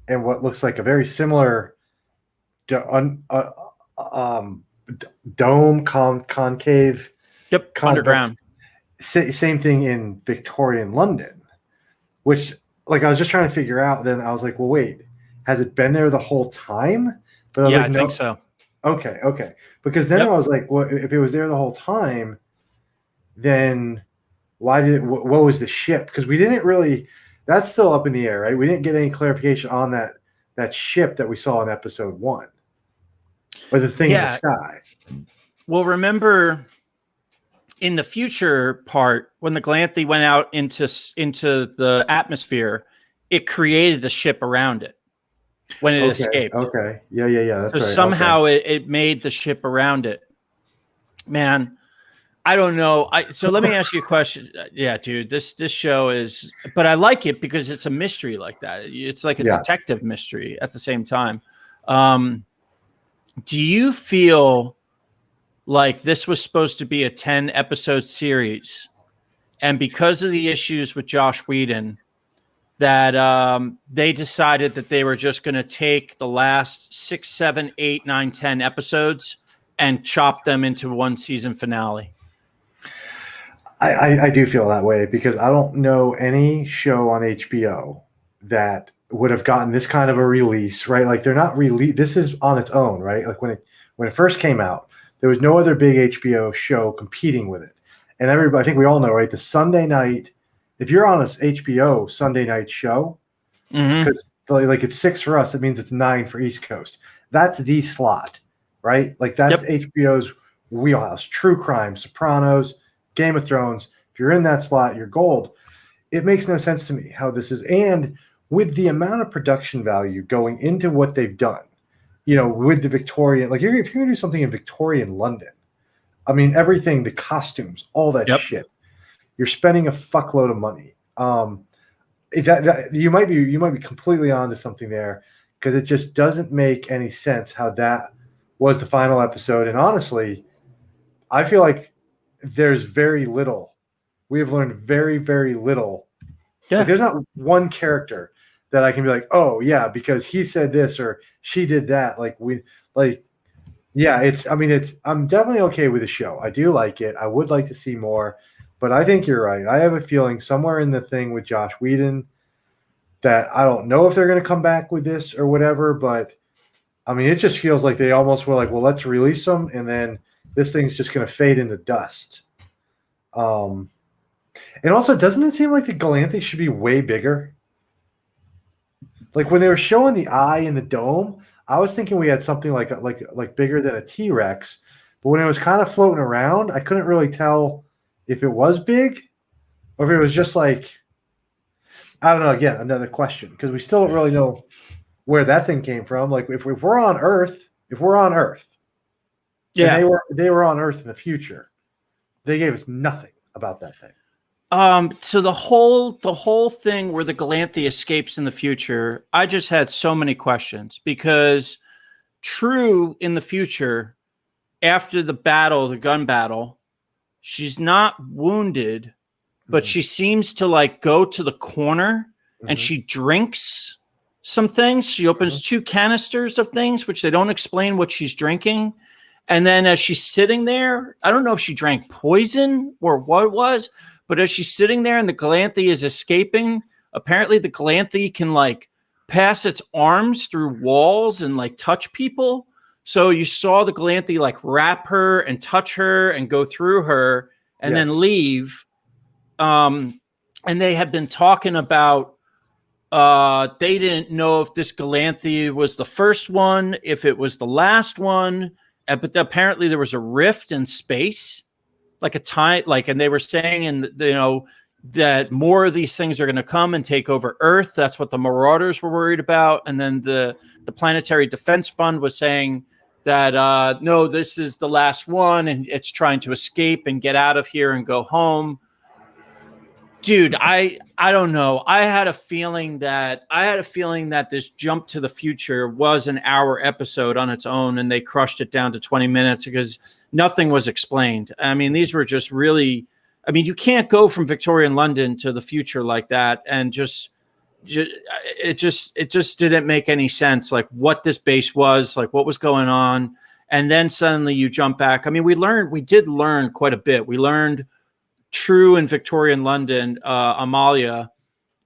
B: in what looks like a very similar dome, concave.
A: Yep, underground.
B: Same thing in Victorian London, which, like, I was just trying to figure out. Then I was like, well, wait, has it been there the whole time? But I was like,
A: I think so.
B: Okay. Because then I was like, well, if it was there the whole time, then what was the ship? Because we didn't really, that's still up in the air, right? We didn't get any clarification on that ship that we saw in episode 1. Or the thing in the sky.
A: Well, remember in the future part, when the Galanthe went out into the atmosphere, it created a ship around it when it escaped.
B: Okay. Yeah. That's
A: so
B: right.
A: Somehow it made the ship around it. Man, I don't know. So let me ask you a question. Yeah, dude, this show is, but I like it because it's a mystery like that. It's like a detective mystery at the same time. Do you feel like this was supposed to be a 10-episode series, and because of the issues with Josh Whedon, that they decided that they were just going to take the last 6, 7, 8, 9, 10 episodes and chop them into one season finale?
B: I do feel that way, because I don't know any show on HBO that would have gotten this kind of a release, right? Like they're not this is on its own, right? Like when it first came out, there was no other big HBO show competing with it. And everybody, I think we all know, right? The Sunday night, if you're on a HBO Sunday night show, because like it's 6 for us, it means it's 9 for East Coast. That's the slot, right? Like that's HBO's wheelhouse. True crime, Sopranos, Game of Thrones. If you're in that slot, you're gold. It makes no sense to me how this is. And with the amount of production value going into what they've done, with the Victorian, like if you're going to do something in Victorian London, I mean, everything, the costumes, all that shit, you're spending a fuckload of money. You might be completely onto something there, because it just doesn't make any sense how that was the final episode. And honestly, I feel like there's very little. We have learned very, very little.
A: Yeah.
B: Like, there's not one character that I can be like, oh yeah, because he said this or she did that. I'm definitely okay with the show. I do like it. I would like to see more, but I think you're right. I have a feeling somewhere in the thing with Josh Whedon that I don't know if they're going to come back with this or whatever, but I mean, it just feels like they almost were like, well, let's release them, and then this thing's just going to fade into dust. And also, doesn't it seem like the Galanthe should be way bigger? Like when they were showing the eye in the dome, I was thinking we had something like bigger than a T-Rex, but when it was kind of floating around, I couldn't really tell if it was big or if it was just like, I don't know. Again, another question, because we still don't really know where that thing came from. Like if we're on Earth,
A: yeah,
B: and they were on Earth in the future, they gave us nothing about that thing.
A: So the whole thing where the Galanthe escapes in the future, I just had so many questions, because True in the future, after the gun battle, she's not wounded, but she seems to like go to the corner and she drinks some things. She opens 2 canisters of things, which they don't explain what she's drinking. And then as she's sitting there, I don't know if she drank poison or what it was, but as she's sitting there and the Galanthe is escaping, apparently the Galanthe can like pass its arms through walls and like touch people. So you saw the Galanthe like wrap her and touch her and go through her and then leave. And they had been talking about, they didn't know if this Galanthe was the first one, if it was the last one, but apparently there was a rift in space. Like a time, and they were saying, that more of these things are going to come and take over Earth. That's what the Marauders were worried about. And then the Planetary Defense Fund was saying that, no, this is the last one and it's trying to escape and get out of here and go home. Dude, I don't know. I had a feeling that this Jump to the Future was an hour episode on its own, and they crushed it down to 20 minutes because nothing was explained. I mean, these were just really, you can't go from Victorian London to the future like that. And it just didn't make any sense. Like what this base was, like what was going on. And then suddenly you jump back. I mean, we did learn quite a bit. We learned True in Victorian London, Amalia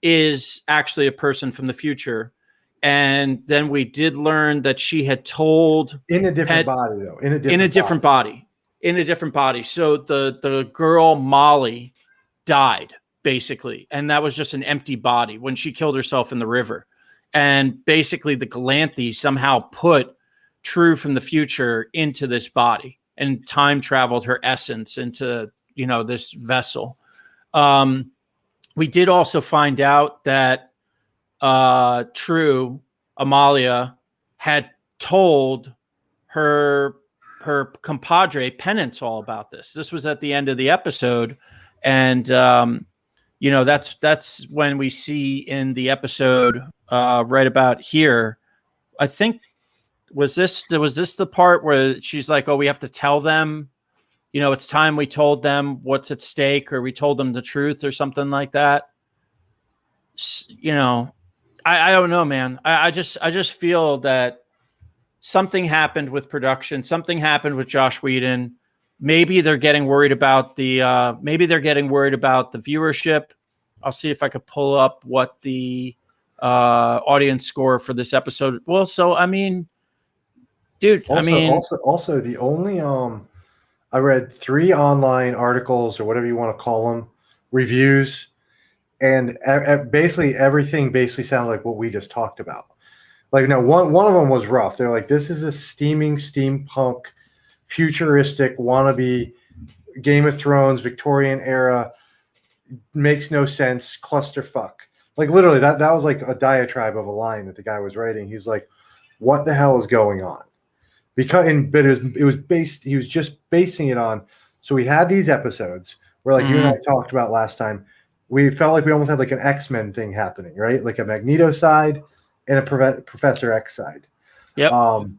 A: is actually a person from the future. And then we did learn that she had told
B: in a different body, though. In a different
A: body. So the girl Molly died basically, and that was just an empty body when she killed herself in the river. And basically, the Galanthe somehow put True from the future into this body and time traveled her essence into this vessel. We did also find out that True, Amalia, had told her compadre Penance all about this. This was at the end of the episode, and that's when we see in the episode right about here. I think was this the part where she's like, "Oh, we have to tell them." It's time we told them what's at stake, or we told them the truth or something like that. I don't know, man. I just feel that something happened with production. Something happened with Josh Whedon. Maybe they're getting worried about the viewership. I'll see if I could pull up what the audience score for this episode. Well, so I mean, dude,
B: also the only I read 3 online articles or whatever you want to call them, reviews, and basically everything sounded like what we just talked about. Like, no, one of them was rough. They're like, this is a steaming steampunk, futuristic wannabe Game of Thrones Victorian era, makes no sense, clusterfuck. Like, literally, that was like a diatribe of a line that the guy was writing. He's like, what the hell is going on? But it was based. He was just basing it on. So we had these episodes where, like you and I talked about last time, we felt like we almost had like an X-Men thing happening, right? Like a Magneto side and a Professor X side.
A: Yep.
B: And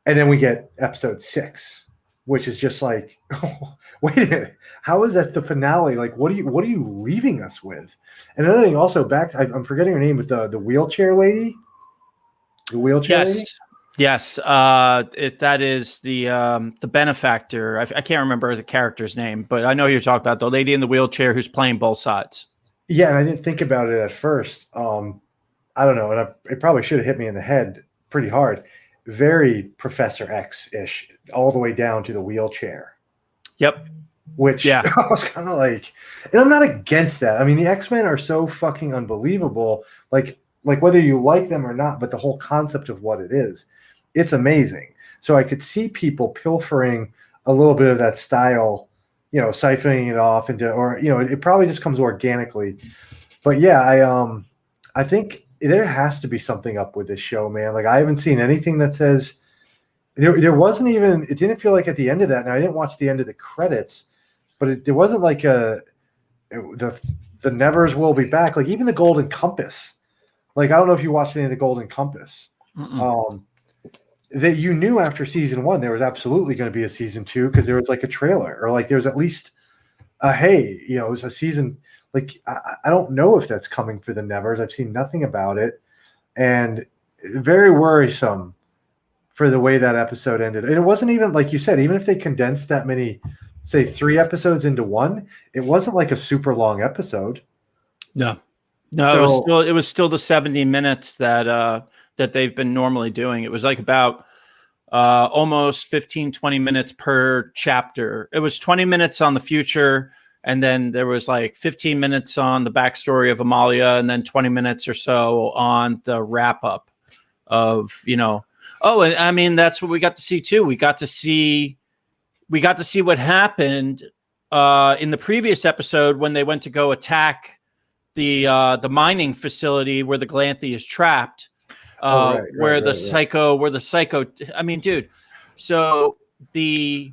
B: then we get episode 6, which is just like, oh, wait a minute, how is that the finale? Like, what are you leaving us with? And another thing, also I'm forgetting her name, but the wheelchair lady. The wheelchair lady.
A: Yes, that is the benefactor. I can't remember the character's name, but I know who you're talking about, the lady in the wheelchair who's playing both sides.
B: Yeah, and I didn't think about it at first. I don't know, and it probably should have hit me in the head pretty hard. Very Professor X-ish, all the way down to the wheelchair.
A: Yep.
B: Which I was kind of like, and I'm not against that. I mean, the X-Men are so fucking unbelievable. Like whether you like them or not, but the whole concept of what it is, it's amazing. So I could see people pilfering a little bit of that style, siphoning it off into, or, it probably just comes organically. But yeah, I think there has to be something up with this show, man. Like, I haven't seen anything that says there wasn't even, it didn't feel like at the end of that. Now, I didn't watch the end of the credits, but there wasn't like the Nevers will be back. Like, even the Golden Compass. Like, I don't know if you watched any of the Golden Compass. That you knew after season 1 there was absolutely going to be a season 2 because there was like a trailer, or like there was at least it was a season. Like, I don't know if that's coming for the Nevers. I've seen nothing about it, and very worrisome for the way that episode ended. And it wasn't even, like you said, even if they condensed that many, say 3 episodes into 1, it wasn't like a super long episode.
A: No, so, it was still the 70 minutes that they've been normally doing. It was like about almost 15-20 minutes per chapter. It was 20 minutes on the future, and then there was like 15 minutes on the backstory of Amalia, and then 20 minutes or so on the wrap up of, oh, and I mean, that's what we got to see too. We got to see what happened in the previous episode when they went to go attack the mining facility where the Galanthe is trapped. Where the psycho, I mean, dude, so the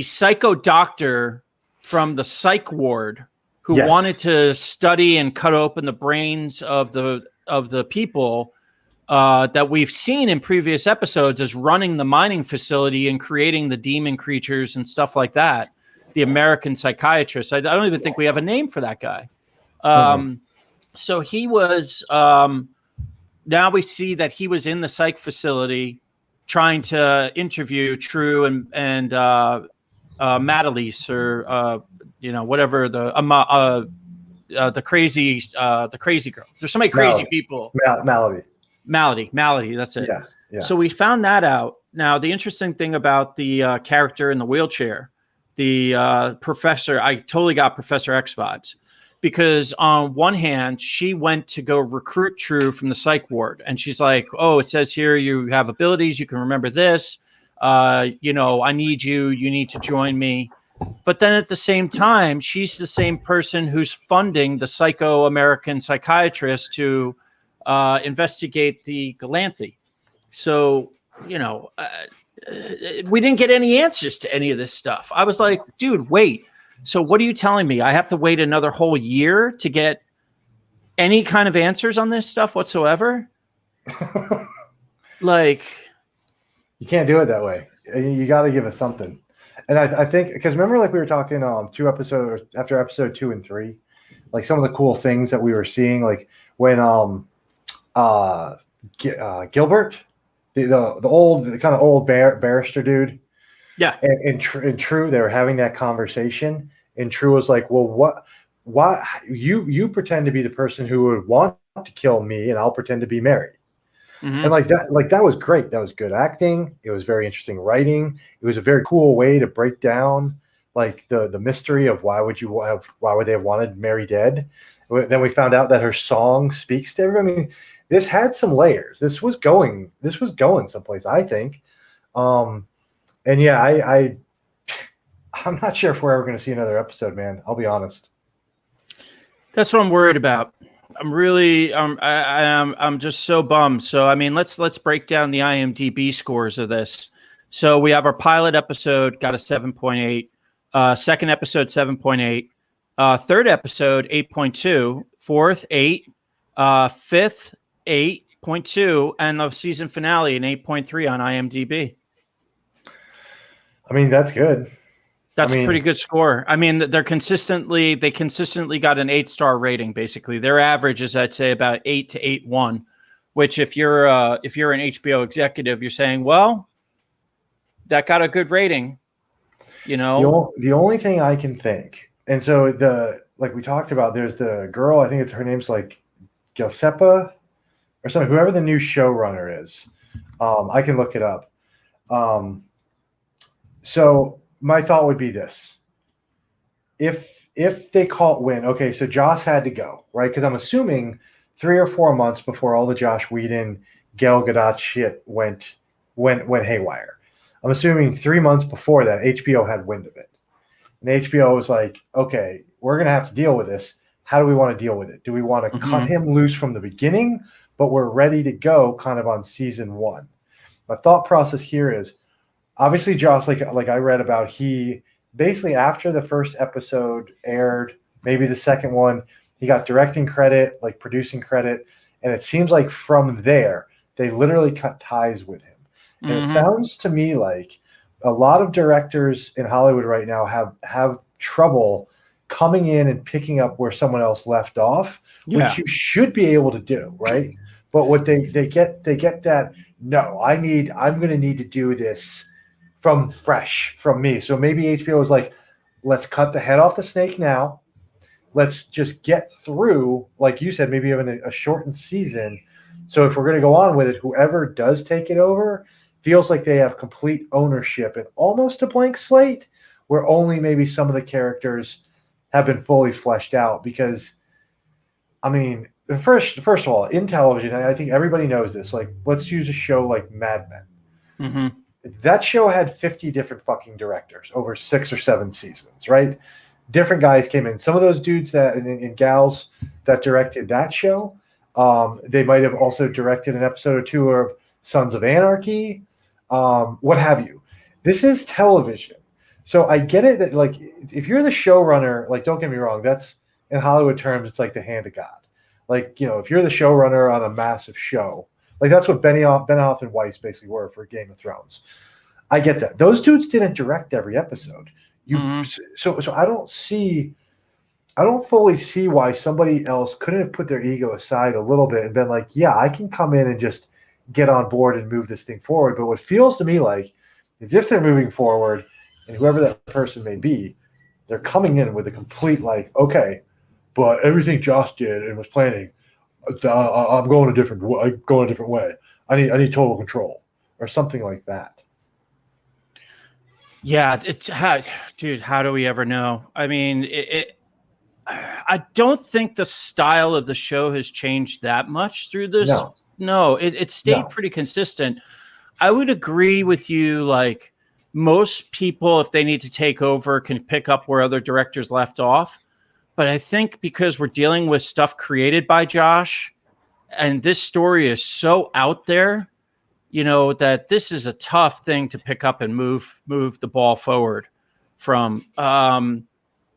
A: psycho doctor from the psych ward who wanted to study and cut open the brains of the people that we've seen in previous episodes is running the mining facility and creating the demon creatures and stuff like that. The American psychiatrist. I don't even think we have a name for that guy. So he was, now we see that he was in the psych facility trying to interview True and Madalise, or whatever the crazy girl. There's so many crazy people. Malady. That's it.
B: Yeah.
A: So we found that out. Now, the interesting thing about the character in the wheelchair, the professor, I totally got Professor X vibes. Because on one hand, she went to go recruit True from the psych ward. And she's like, oh, it says here you have abilities. You can remember this. I need you. You need to join me. But then at the same time, she's the same person who's funding the psycho-American psychiatrist to investigate the Galanthe. So, we didn't get any answers to any of this stuff. I was like, dude, wait. So what are you telling me? I have to wait another whole year to get any kind of answers on this stuff whatsoever? Like,
B: you can't do it that way. You got to give us something. And I think, because remember, like we were talking 2 episodes after episode 2 and 3, like some of the cool things that we were seeing, like when Gilbert, the kind of old barrister dude.
A: Yeah.
B: And True, they were having that conversation, and True was like, well, why you pretend to be the person who would want to kill me, and I'll pretend to be Mary.
A: Mm-hmm.
B: And that was great. That was good acting. It was very interesting writing. It was a very cool way to break down like the mystery of why would they have wanted Mary dead. Then we found out that her song speaks to everybody. I mean, this had some layers. This was going someplace, I think. And yeah, I'm not sure if we're ever going to see another episode, man. I'll be honest.
A: That's what I'm worried about. I'm really, I'm just so bummed. So, I mean, let's break down the IMDb scores of this. So we have our pilot episode got a 7.8, second episode 7.8, third episode 8.2, fourth 8, fifth 8.2, and the season finale an 8.3 on IMDb.
B: I mean, that's good.
A: That's a pretty good score. I mean, they consistently got an 8-star rating. Basically, their average is, I'd say, about 8 to 8.1. Which, if you're an HBO executive, you're saying, well, that got a good rating. You know,
B: the only thing I can think, and so like we talked about, there's the girl. I think her name's like Giuseppe or something. Whoever the new showrunner is, I can look it up. So my thought would be this: if they call it win, okay, so Joss had to go, right? Because I'm assuming 3 or 4 months before all the Josh Whedon, Gal Gadot shit went haywire. I'm assuming 3 months before that, HBO had wind of it, and HBO was like, okay, we're gonna have to deal with this. How do we want to deal with it? Do we want to cut him loose from the beginning, but we're ready to go kind of on season 1? My thought process here is, obviously, Joss, like I read about, he basically after the first episode aired, maybe the second one, he got directing credit, like producing credit, and it seems like from there they literally cut ties with him. And it sounds to me like a lot of directors in Hollywood right now have trouble coming in and picking up where someone else left off, which you should be able to do, right? But what they get that, no, I'm going to need to do this from me. So maybe HBO is like, let's cut the head off the snake now. Let's just get through, like you said, maybe having a shortened season. So if we're going to go on with it, whoever does take it over feels like they have complete ownership and almost a blank slate, where only maybe some of the characters have been fully fleshed out. Because, I mean, first of all, in television, I think everybody knows this. Like, let's use a show like Mad Men. That show had 50 different fucking directors over 6 or 7 seasons, right? Different guys came in. Some of those dudes and gals that directed that show, they might have also directed an episode or two of Sons of Anarchy, what have you. This is television. So I get it that, like, if you're the showrunner, like, don't get me wrong, that's, in Hollywood terms, it's like the hand of God. Like, you know, if you're the showrunner on a massive show, like that's what Benioff and Weiss basically were for Game of Thrones. I get that. Those dudes didn't direct every episode. So I don't fully see why somebody else couldn't have put their ego aside a little bit and been like, yeah, I can come in and just get on board and move this thing forward. But what feels to me like is if they're moving forward, and whoever that person may be, they're coming in with a complete like, okay, but everything Joss did and was planning, I'm going a different way. I need total control or something like that.
A: Yeah, dude, how do we ever know? I mean, I don't think the style of the show has changed that much through this. No, it stayed pretty consistent. I would agree with you. Like, most people, if they need to take over, can pick up where other directors left off. But I think because we're dealing with stuff created by Josh, and this story is so out there, you know, that this is a tough thing to pick up and move the ball forward from.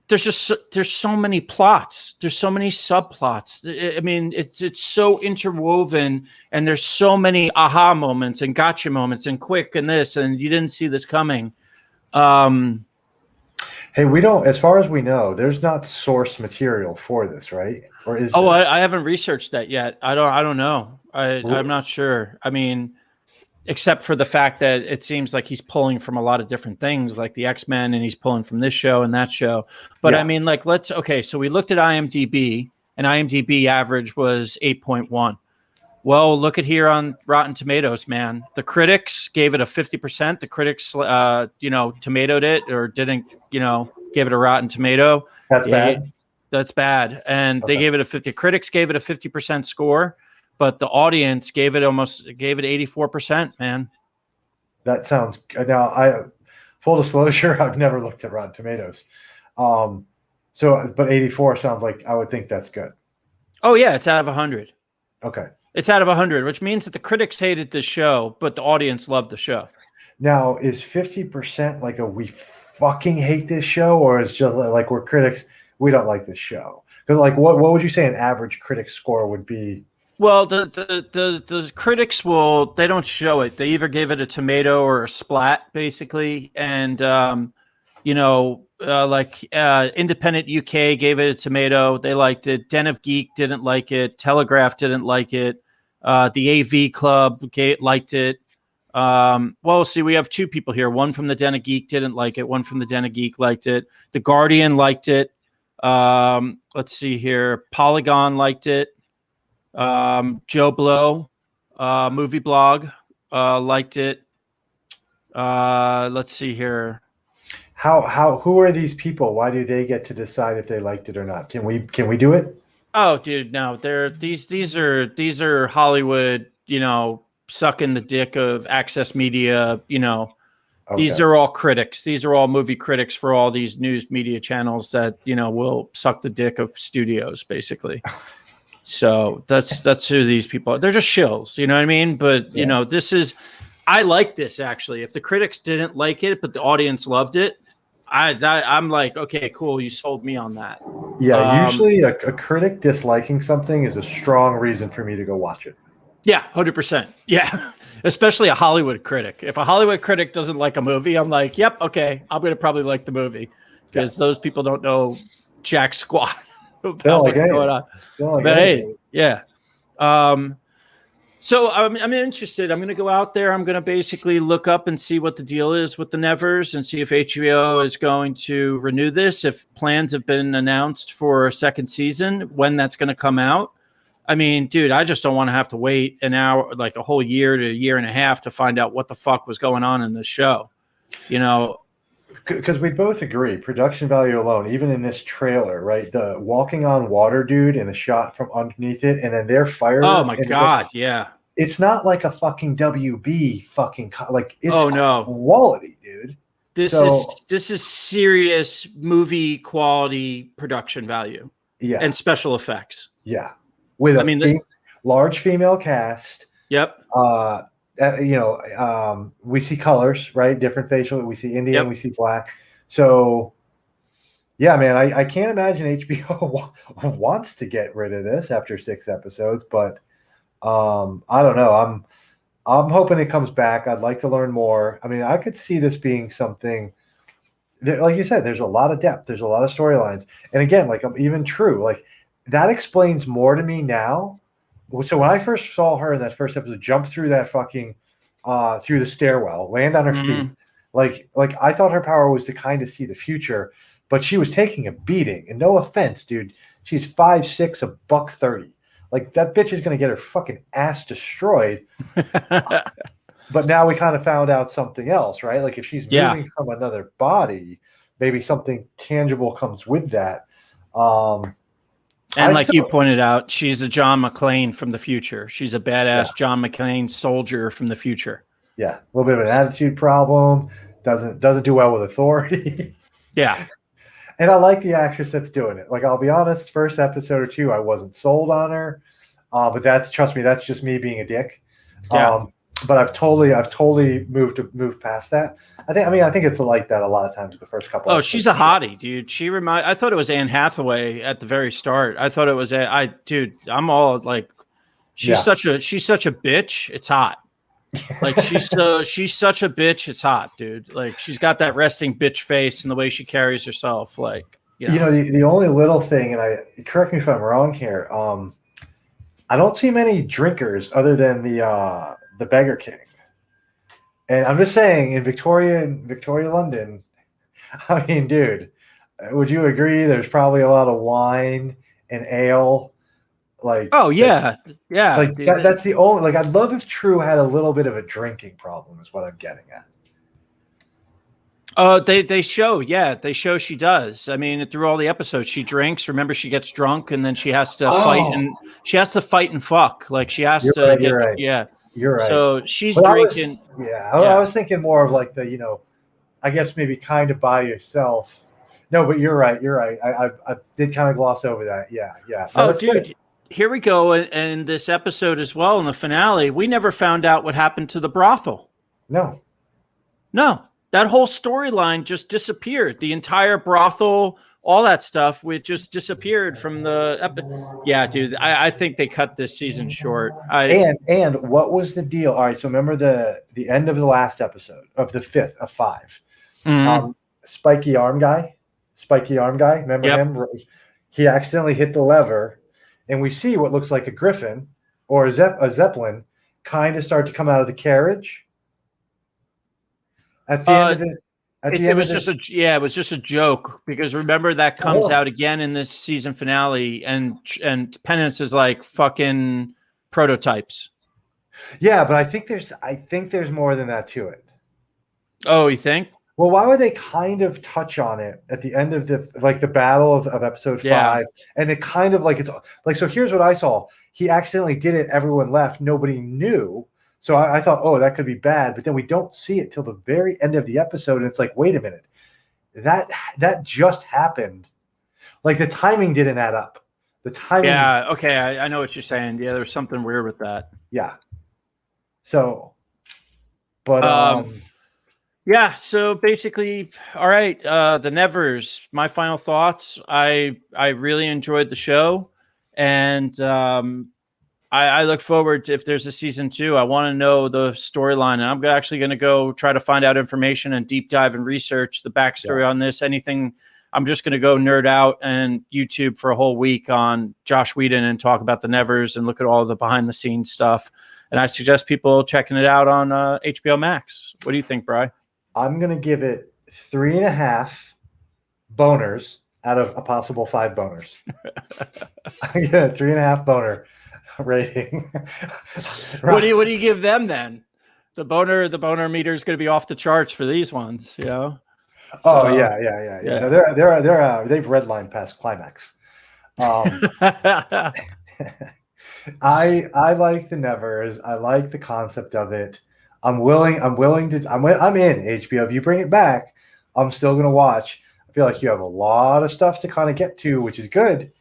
A: There's so many plots. There's so many subplots. I mean, it's so interwoven, and there's so many aha moments and gotcha moments and quick and this, and you didn't see this coming.
B: Hey, we don't, as far as we know, there's not source material for this, right? Or is
A: there? I haven't researched that yet. I don't know. I'm not sure. I mean, except for the fact that it seems like he's pulling from a lot of different things, like the X-Men, and he's pulling from this show and that show. But I mean, like, so we looked at IMDb. and IMDb average was 8.1. Well, look at here on Rotten Tomatoes, man. The critics gave it a 50%. The critics, tomatoed it or didn't, give it a Rotten Tomato.
B: That's bad.
A: That's bad. And they gave it a 50. Critics gave it a 50% score, but the audience gave it 84%, man.
B: That sounds now. Full disclosure, I've never looked at Rotten Tomatoes. But 84 sounds like I would think that's good.
A: Oh yeah, it's out of 100.
B: Okay.
A: It's out of 100, which means that the critics hated this show, but the audience loved the show.
B: Now, is 50% like we fucking hate this show, or is just like we're critics, we don't like this show? Because like, what would you say an average critic score would be?
A: Well, the critics they don't show it. They either give it a tomato or a splat, basically, and Independent UK gave it a tomato. They liked it. Den of Geek didn't like it. Telegraph didn't like it. The AV Club liked it. Well, see, we have two people here. One from the Den of Geek didn't like it. One from the Den of Geek liked it. The Guardian liked it. Let's see here. Polygon liked it. Joe Blow, movie blog, liked it. Let's see here.
B: Who are these people? Why do they get to decide if they liked it or not? Can we do it?
A: Oh, dude, no. These are Hollywood, sucking the dick of Access Media, Okay. These are all critics. These are all movie critics for all these news media channels that, will suck the dick of studios, basically. So that's who these people are. They're just shills, you know what I mean? But I like this actually. If the critics didn't like it, but the audience loved it, I'm like, okay, cool. You sold me on that.
B: Yeah, usually a critic disliking something is a strong reason for me to go watch it.
A: Yeah, 100%. Yeah, especially a Hollywood critic. If a Hollywood critic doesn't like a movie, I'm like, yep, okay, I'm gonna probably like the movie because those people don't know jack squat about what's going on. But hey, yeah. So I'm interested. I'm going to go out there. I'm going to basically look up and see what the deal is with the Nevers and see if HBO is going to renew this, if plans have been announced for a second season, when that's going to come out. I mean, dude, I just don't want to have to wait an hour, like a whole year to a year and a half to find out what the fuck was going on in the show.
B: Because we both agree, production value alone, even in this trailer, right? The walking on water dude and the shot from underneath it, and then they're fired.
A: Oh my god, yeah.
B: It's not like a fucking WB fucking it's quality, dude.
A: This is serious movie quality production value.
B: Yeah,
A: and special effects.
B: Yeah, with large female cast.
A: Yep.
B: We see colors, right? Different facial. We see Indian, we see black. So, yeah, man, I can't imagine HBO wants to get rid of this after 6 episodes, but I don't know. I'm hoping it comes back. I'd like to learn more. I mean, I could see this being something that, like you said, there's a lot of depth. There's a lot of storylines. And again, like even true, like that explains more to me now. So when I first saw her in that first episode, jump through that fucking through the stairwell, land on her feet, like I thought her power was to kind of see the future, but she was taking a beating. And no offense, dude, she's 5'6", $130. Like that bitch is gonna get her fucking ass destroyed. But now we kind of found out something else, right? Like if she's moving from another body, maybe something tangible comes with that.
A: And you pointed out, she's a John McClane from the future. She's a badass John McClane soldier from the future.
B: Yeah, a little bit of an attitude problem. Doesn't do well with authority.
A: Yeah.
B: And I like the actress that's doing it. Like, I'll be honest, first episode or two, I wasn't sold on her. But trust me, that's just me being a dick.
A: Yeah.
B: But I've totally moved past that. I think it's like that a lot of times the first couple.
A: Oh, she's a hottie, dude. I thought it was Anne Hathaway at the very start. I thought it was I'm all like, she's such a bitch. It's hot. Like she's such a bitch. It's hot, dude. Like she's got that resting bitch face and the way she carries herself. Like,
B: the only little thing, and correct me if I'm wrong here. I don't see many drinkers other than the Beggar King. And I'm just saying, in Victoria, London, I mean, dude, would you agree there's probably a lot of wine and ale. Like,
A: oh yeah, yeah.
B: like that's the only, like, I'd love if True had a little bit of a drinking problem is what I'm getting at.
A: They show she does. I mean, through all the episodes, she drinks. Remember, she gets drunk and then she has to fight and fuck. Like she has to get,
B: you're right.
A: yeah.
B: You're right.
A: So she's
B: But
A: drinking.
B: I was thinking more of like the, I guess maybe kind of by yourself. No, but you're right. You're right. I did kind of gloss over that. Yeah. Yeah. No,
A: Oh, dude. Good. Here we go. In this episode as well, in the finale, we never found out what happened to the brothel.
B: No.
A: That whole storyline just disappeared. The entire brothel, all that stuff, it just disappeared from the Yeah, dude. I think they cut this season short.
B: And what was the deal? All right, so remember the end of the last episode of the 5th of 5.
A: Mm-hmm.
B: Spiky arm guy. Remember him? He accidentally hit the lever, and we see what looks like a griffin or a zeppelin kind of start to come out of the carriage. At the end of it,
A: it was just a joke, because remember that comes out again in this season finale, and Penance is like fucking prototypes.
B: Yeah, but I think there's more than that to it.
A: Oh, you think?
B: Well, why would they kind of touch on it at the end of the battle of episode 5? And it kind of like, it's like, so here's what I saw. He accidentally did it. Everyone left. Nobody knew. So I thought, oh, that could be bad. But then we don't see it till the very end of the episode. And it's like, wait a minute. That just happened. Like the timing didn't add up. The timing.
A: Yeah. Okay. I know what you're saying. Yeah. There's something weird with that.
B: Yeah. So, but,
A: yeah. So basically, all right. The Nevers, my final thoughts. I really enjoyed the show, and, I look forward to, if there's a season 2, I want to know the storyline. And I'm actually going to go try to find out information and deep dive and research the backstory on this. Anything, I'm just going to go nerd out and YouTube for a whole week on Josh Whedon and talk about the Nevers and look at all the behind the scenes stuff. And I suggest people checking it out on HBO Max. What do you think, Bri?
B: I'm going to give it 3.5 boners out of a possible 5 boners. I'm going to 3.5 boner rating.
A: What do you give them then? The boner meter is going to be off the charts for these ones, So,
B: oh yeah. No, they've redlined past climax. I like the Nevers. I like the concept of it. I'm in HBO. If you bring it back, I'm still going to watch. I feel like you have a lot of stuff to kind of get to, which is good.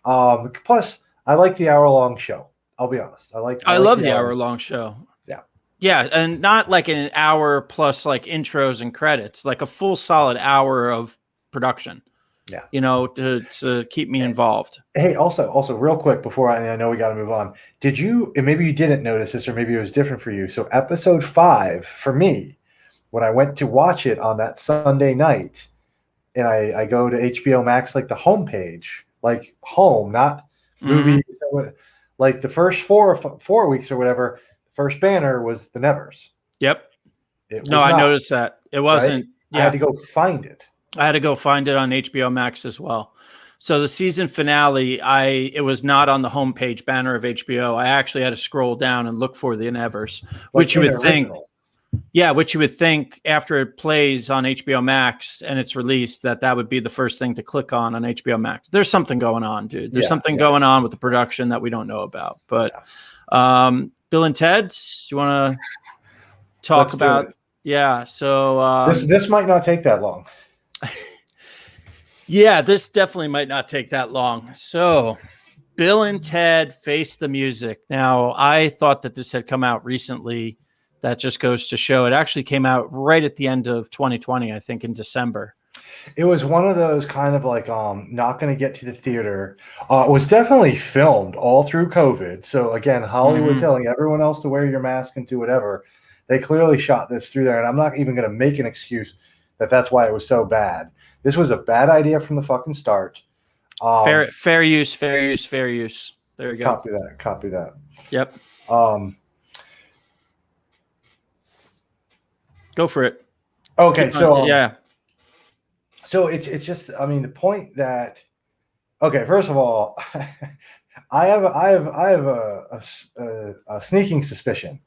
B: Plus, I like the hour-long show. I'll be honest. I
A: love the hour-long show.
B: Yeah.
A: Yeah, and not like an hour plus like intros and credits, like a full solid hour of production.
B: Yeah.
A: To keep me involved.
B: Hey, also real quick before I know we got to move on. Did you, and maybe you didn't notice this, or maybe it was different for you. So episode 5 for me, when I went to watch it on that Sunday night, and I go to HBO Max, like the homepage, like home, not movies, like the first 4 weeks or whatever, the first banner was the Nevers.
A: Yep. I noticed that. It wasn't.
B: Right? Yeah. I had to go find it.
A: I had to go find it on HBO Max as well. So the season finale, it was not on the homepage banner of HBO. I actually had to scroll down and look for the Nevers, which you would think. Yeah, which you would think after it plays on HBO Max and it's released that would be the first thing to click on HBO Max. There's something going on, dude. There's something going on with the production that we don't know about. But Bill and Ted's, you want to talk about? Yeah. So
B: this might not take that long.
A: Yeah, this definitely might not take that long. So Bill and Ted Face the Music. Now, I thought that this had come out recently. That just goes to show it actually came out right at the end of 2020, I think in December.
B: It was one of those kind of like not going to get to the theater. It was definitely filmed all through COVID. So again, Hollywood telling everyone else to wear your mask and do whatever. They clearly shot this through there, and I'm not even going to make an excuse that that's why it was so bad. This was a bad idea from the fucking start.
A: Fair use. There you go.
B: Copy that.
A: Yep. Go for it.
B: Okay, so
A: yeah.
B: So it's just, I mean, the point that Okay, first of all, I have a sneaking suspicion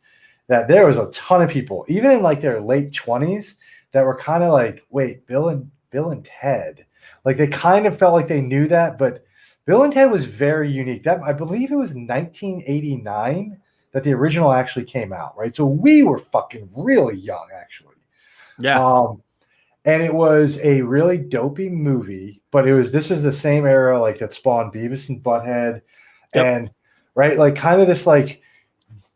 B: that there was a ton of people, even in like their late 20s, that were kind of like, wait, Bill and Ted. Like they kind of felt like they knew that, but Bill and Ted was very unique. That I believe it was 1989 that the original actually came out, right? So we were fucking really young, actually.
A: Yeah.
B: Um, and it was a really dopey movie, but this is the same era like that spawned Beavis and Butthead,
A: Yep.
B: and right, like kind of this like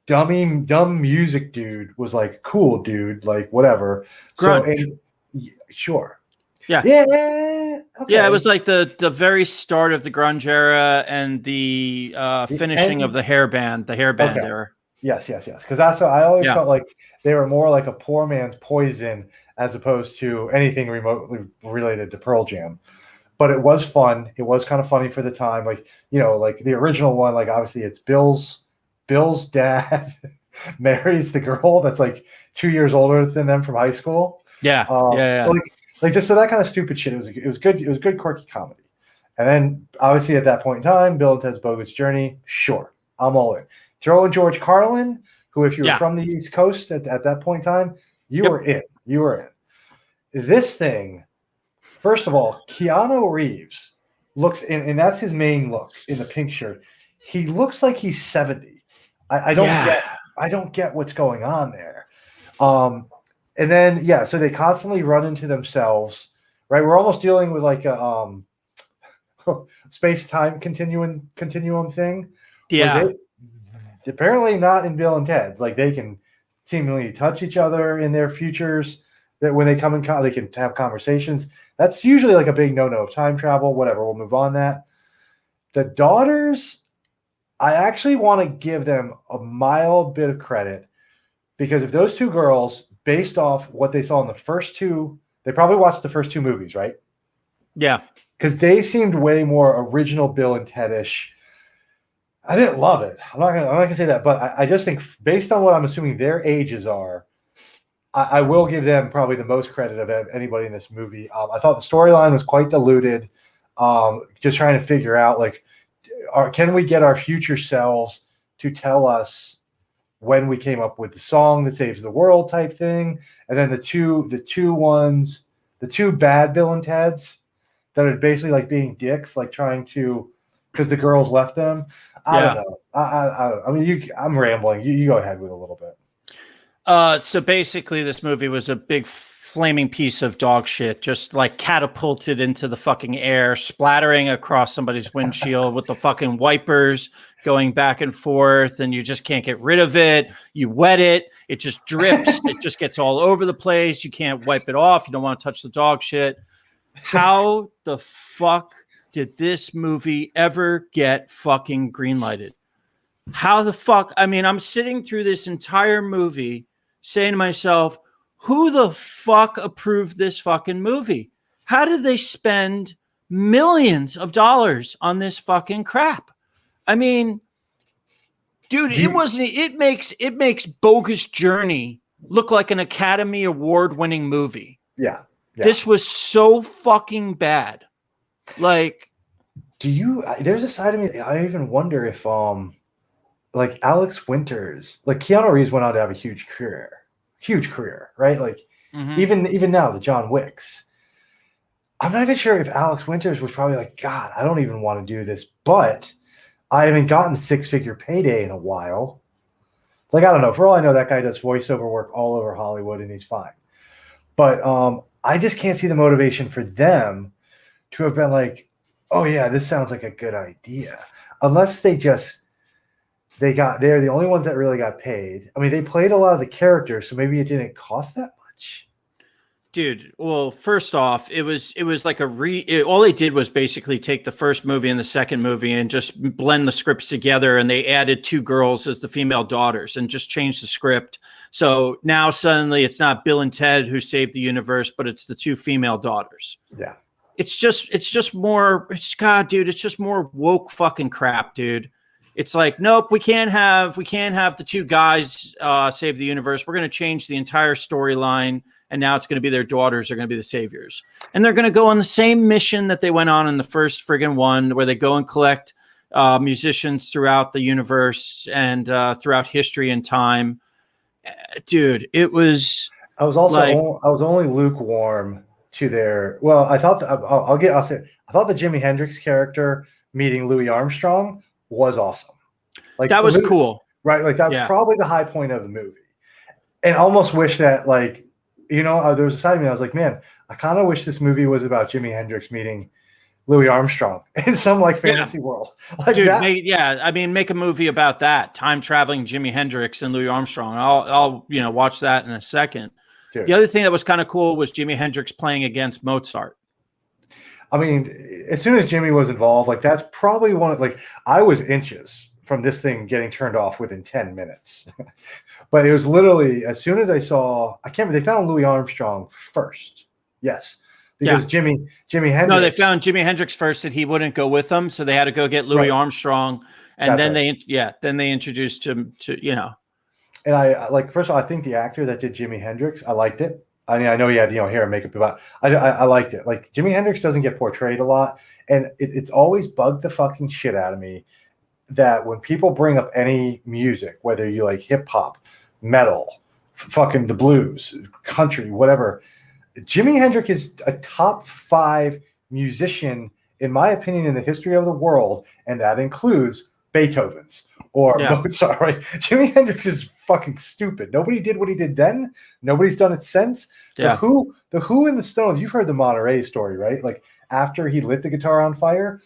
B: dumb music dude was like cool dude, like whatever. So
A: Grunge.
B: and sure,
A: Yeah.
B: yeah, okay.
A: Yeah, it was like the very start of the grunge era and the finishing of
B: And
A: the hair band
B: okay,
A: era.
B: yes, because that's what I always
A: Yeah.
B: felt like they were more like a poor man's Poison as opposed to anything remotely related to Pearl Jam. But it was fun. It was kind of funny for the time. Like, like the original one, like obviously it's Bill's dad marries the girl that's like 2 years older than them from high school.
A: Yeah.
B: So like just so that kind of stupid shit. It was good. It was good quirky comedy. And then obviously at that point in time, Bill and Ted's Bogus Journey. Sure, I'm all in. Throw in George Carlin, who if you were from the East Coast at that point in time, you were in. You were in. This thing. First of all, Keanu Reeves looks, and that's his main look in the pink shirt. He looks like he's 70. I don't get what's going on there. And then so they constantly run into themselves, right? We're almost dealing with like a space-time continuum thing.
A: Yeah.
B: Apparently not in Bill and Ted's. Like they can seemingly touch each other in their futures. That when they come in, they can have conversations. That's usually like a big no-no of time travel. Whatever, we'll move on that. The daughters, I actually want to give them a mild bit of credit because if those two girls, based off what they saw in the first two, they probably watched the first two movies, right?
A: Yeah.
B: Because they seemed way more original Bill and Ted-ish. I didn't love it. I'm not gonna say that, but I just think based on what I'm assuming their ages are, I will give them probably the most credit of anybody in this movie. I thought the storyline was quite diluted. Just trying to figure out like, can we get our future selves to tell us when we came up with the song that saves the world type thing, and then the two bad Bill and Teds that are basically like being dicks, like trying to because the girls left them. I don't know. I mean, I'm rambling. You go ahead with a little bit.
A: So basically this movie was a big flaming piece of dog shit, just like catapulted into the fucking air, splattering across somebody's windshield with the fucking wipers going back and forth, and you just can't get rid of it. You wet it, it just drips, it just gets all over the place. You can't wipe it off. You don't want to touch the dog shit. How the fuck did this movie ever get fucking greenlighted? How the fuck? I mean, I'm sitting through this entire movie saying to myself, who the fuck approved this fucking movie? How did they spend millions of dollars on this fucking crap? I mean, dude, it makes Bogus Journey look like an Academy Award winning movie.
B: Yeah.
A: This was so fucking bad. Like,
B: there's a side of me, I even wonder if, like Alex Winters, like Keanu Reeves went on to have a huge career, right? Like even now, the John Wicks. I'm not even sure if Alex Winters was probably like, God, I don't even want to do this, but I haven't gotten 6-figure payday in a while. Like, I don't know. For all I know, that guy does voiceover work all over Hollywood and he's fine. But I just can't see the motivation for them to have been like, oh yeah, this sounds like a good idea. Unless they're the only ones that really got paid. I mean, they played a lot of the characters, so maybe it didn't cost that much.
A: Dude, well, first off, it was like all they did was basically take the first movie and the second movie and just blend the scripts together, and they added two girls as the female daughters and just changed the script. So now suddenly it's not Bill and Ted who saved the universe, but it's the two female daughters.
B: Yeah.
A: It's just more, God, dude, it's just more woke fucking crap, dude. it's like, nope, we can't have the two guys save the universe. We're going to change the entire storyline, and now it's going to be their daughters are going to be the saviors, and they're going to go on the same mission that they went on in the first friggin' one, where they go and collect musicians throughout the universe and throughout history and time. Dude, it was.
B: I was only lukewarm to their. Well, I thought I'll say I thought the Jimi Hendrix character meeting Louis Armstrong was awesome. Like
A: that was cool,
B: right? Like that was probably the high point of the movie, and almost wish that there was a side of me I was like, man, I kind of wish this movie was about Jimi Hendrix meeting Louis Armstrong in some fantasy world. Like
A: dude,
B: that.
A: Make a movie about that time traveling Jimi Hendrix and Louis Armstrong. I'll watch that in a second. Dude. The other thing that was kind of cool was Jimi Hendrix playing against Mozart.
B: I mean, as soon as Jimmy was involved, that's probably I was inches from this thing getting turned off within 10 minutes. But it was literally as soon as I saw, I can't remember, they found Louis Armstrong first. Yes. Because Jimi Hendrix.
A: No, they found Jimi Hendrix first and he wouldn't go with them. So they had to go get Louis Armstrong. And then they introduced him to,
B: And I first of all, I think the actor that did Jimi Hendrix, I liked it. I mean, I know he had hair and makeup, but I liked it. Like Jimi Hendrix doesn't get portrayed a lot, and it's always bugged the fucking shit out of me that when people bring up any music, whether you like hip hop, metal, fucking the blues, country, whatever, Jimi Hendrix is a top 5 musician in my opinion in the history of the world, and that includes Beethoven's or Mozart. Right? Jimi Hendrix is fucking stupid. Nobody did what he did then. Nobody's done it since. The Who and the Stones, you've heard the Monterey story, right? Like after he lit the guitar on fire,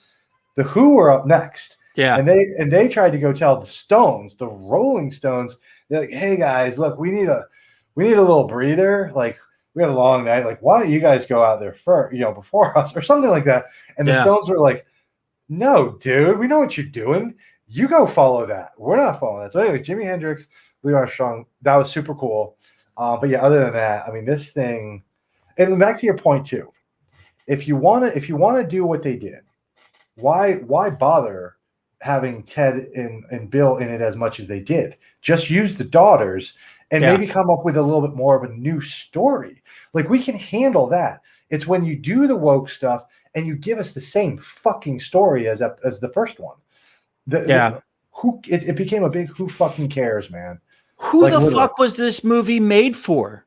B: the Who were up next.
A: Yeah.
B: And they tried to go tell the Stones, the Rolling Stones, they're like, hey guys, look, we need a little breather. Like we had a long night. Like, why don't you guys go out there first, before us or something like that? And the Stones were like, no, dude, we know what you're doing. You go follow that. We're not following that. So anyways, Jimi Hendrix, Louis Armstrong, that was super cool. But yeah, other than that, I mean, this thing, and back to your point too, if you want to do what they did, why bother having Ted and Bill in it as much as they did? Just use the daughters and maybe come up with a little bit more of a new story. Like we can handle that. It's when you do the woke stuff and you give us the same fucking story as the first one. It became a big who fucking cares, man.
A: Who the fuck was this movie made for?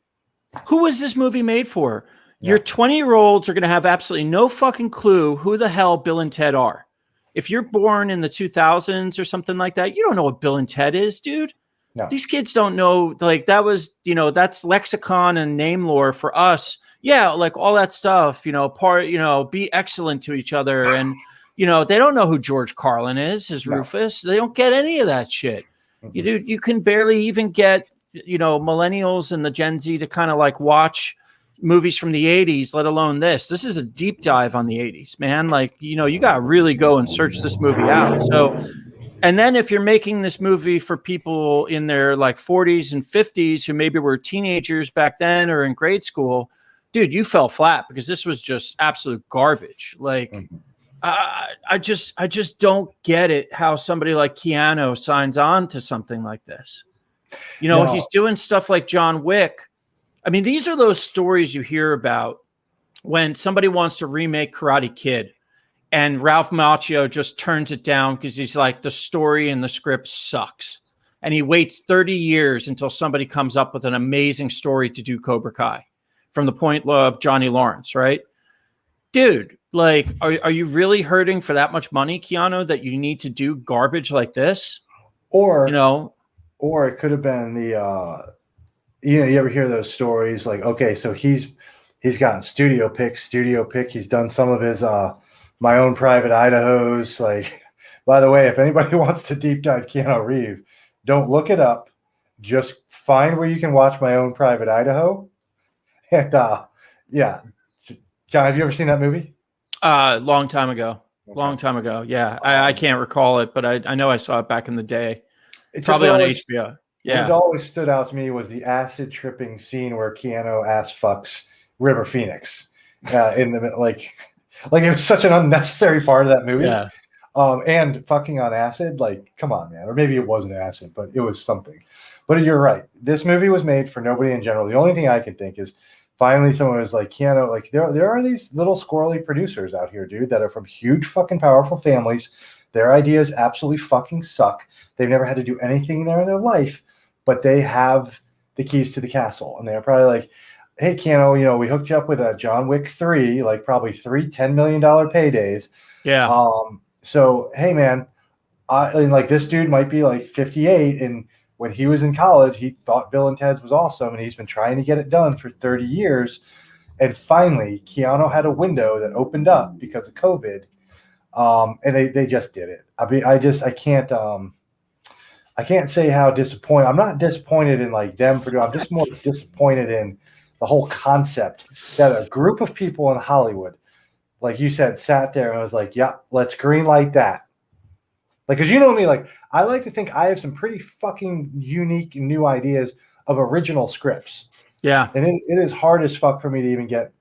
A: Who was this movie made for? Yeah. Your 20-year-olds are going to have absolutely no fucking clue who the hell Bill and Ted are. If you're born in the 2000s or something like that, you don't know what Bill and Ted is, dude. No. These kids don't know. Like that was, that's lexicon and name lore for us. Yeah, like all that stuff, be excellent to each other. And, they don't know who George Carlin is, Rufus. They don't get any of that shit. You can barely even get, millennials and the Gen Z to kind of like watch movies from the 80s, let alone this. This is a deep dive on the 80s, man. Like, you got to really go and search this movie out. So, and then if you're making this movie for people in their like 40s and 50s who maybe were teenagers back then or in grade school, dude, you fell flat because this was just absolute garbage. Like, I just don't get it how somebody like Keanu signs on to something like this. He's doing stuff like John Wick. I mean, these are those stories you hear about when somebody wants to remake Karate Kid and Ralph Macchio just turns it down because he's like, the story and the script sucks. And he waits 30 years until somebody comes up with an amazing story to do Cobra Kai from the point of Johnny Lawrence, right? Dude, like, are you really hurting for that much money, Keanu, that you need to do garbage like this?
B: Or it could have been the, you ever hear those stories? Like, okay, so he's gotten studio pick. He's done some of his, My Own Private Idahos. Like, by the way, if anybody wants to deep dive Keanu Reeves, don't look it up. Just find where you can watch My Own Private Idaho. And, John, have you ever seen that movie?
A: Long time ago. Yeah. I can't recall it, but I know I saw it back in the day. It's probably on HBO. Yeah.
B: What always stood out to me was the acid tripping scene where Keanu ass fucks River Phoenix in the like it was such an unnecessary part of that movie.
A: Yeah.
B: And fucking on acid, like, come on, man. Or maybe it wasn't acid, but it was something. But you're right. This movie was made for nobody in general. The only thing I can think is finally someone was like, Keanu, like there are these little squirrely producers out here, dude, that are from huge fucking powerful families. Their ideas absolutely fucking suck. They've never had to do anything there in their life, but they have the keys to the castle. And they're probably like, hey, Keanu, you know, we hooked you up with a John Wick 3, like probably three $10 million paydays.
A: Yeah.
B: So, hey, man, and like this dude might be like 58. And when he was in college, he thought Bill and Ted's was awesome. And he's been trying to get it done for 30 years. And finally, Keanu had a window that opened up because of COVID. And they just did it. I mean, I can't say how disappointed. I'm not disappointed in like them producing. I'm just more disappointed in the whole concept that a group of people in Hollywood, like you said, sat there and was like, yeah, let's green light that. Like, cause you know me, like I like to think I have some pretty fucking unique new ideas of original scripts.
A: Yeah.
B: And it is hard as fuck for me to even get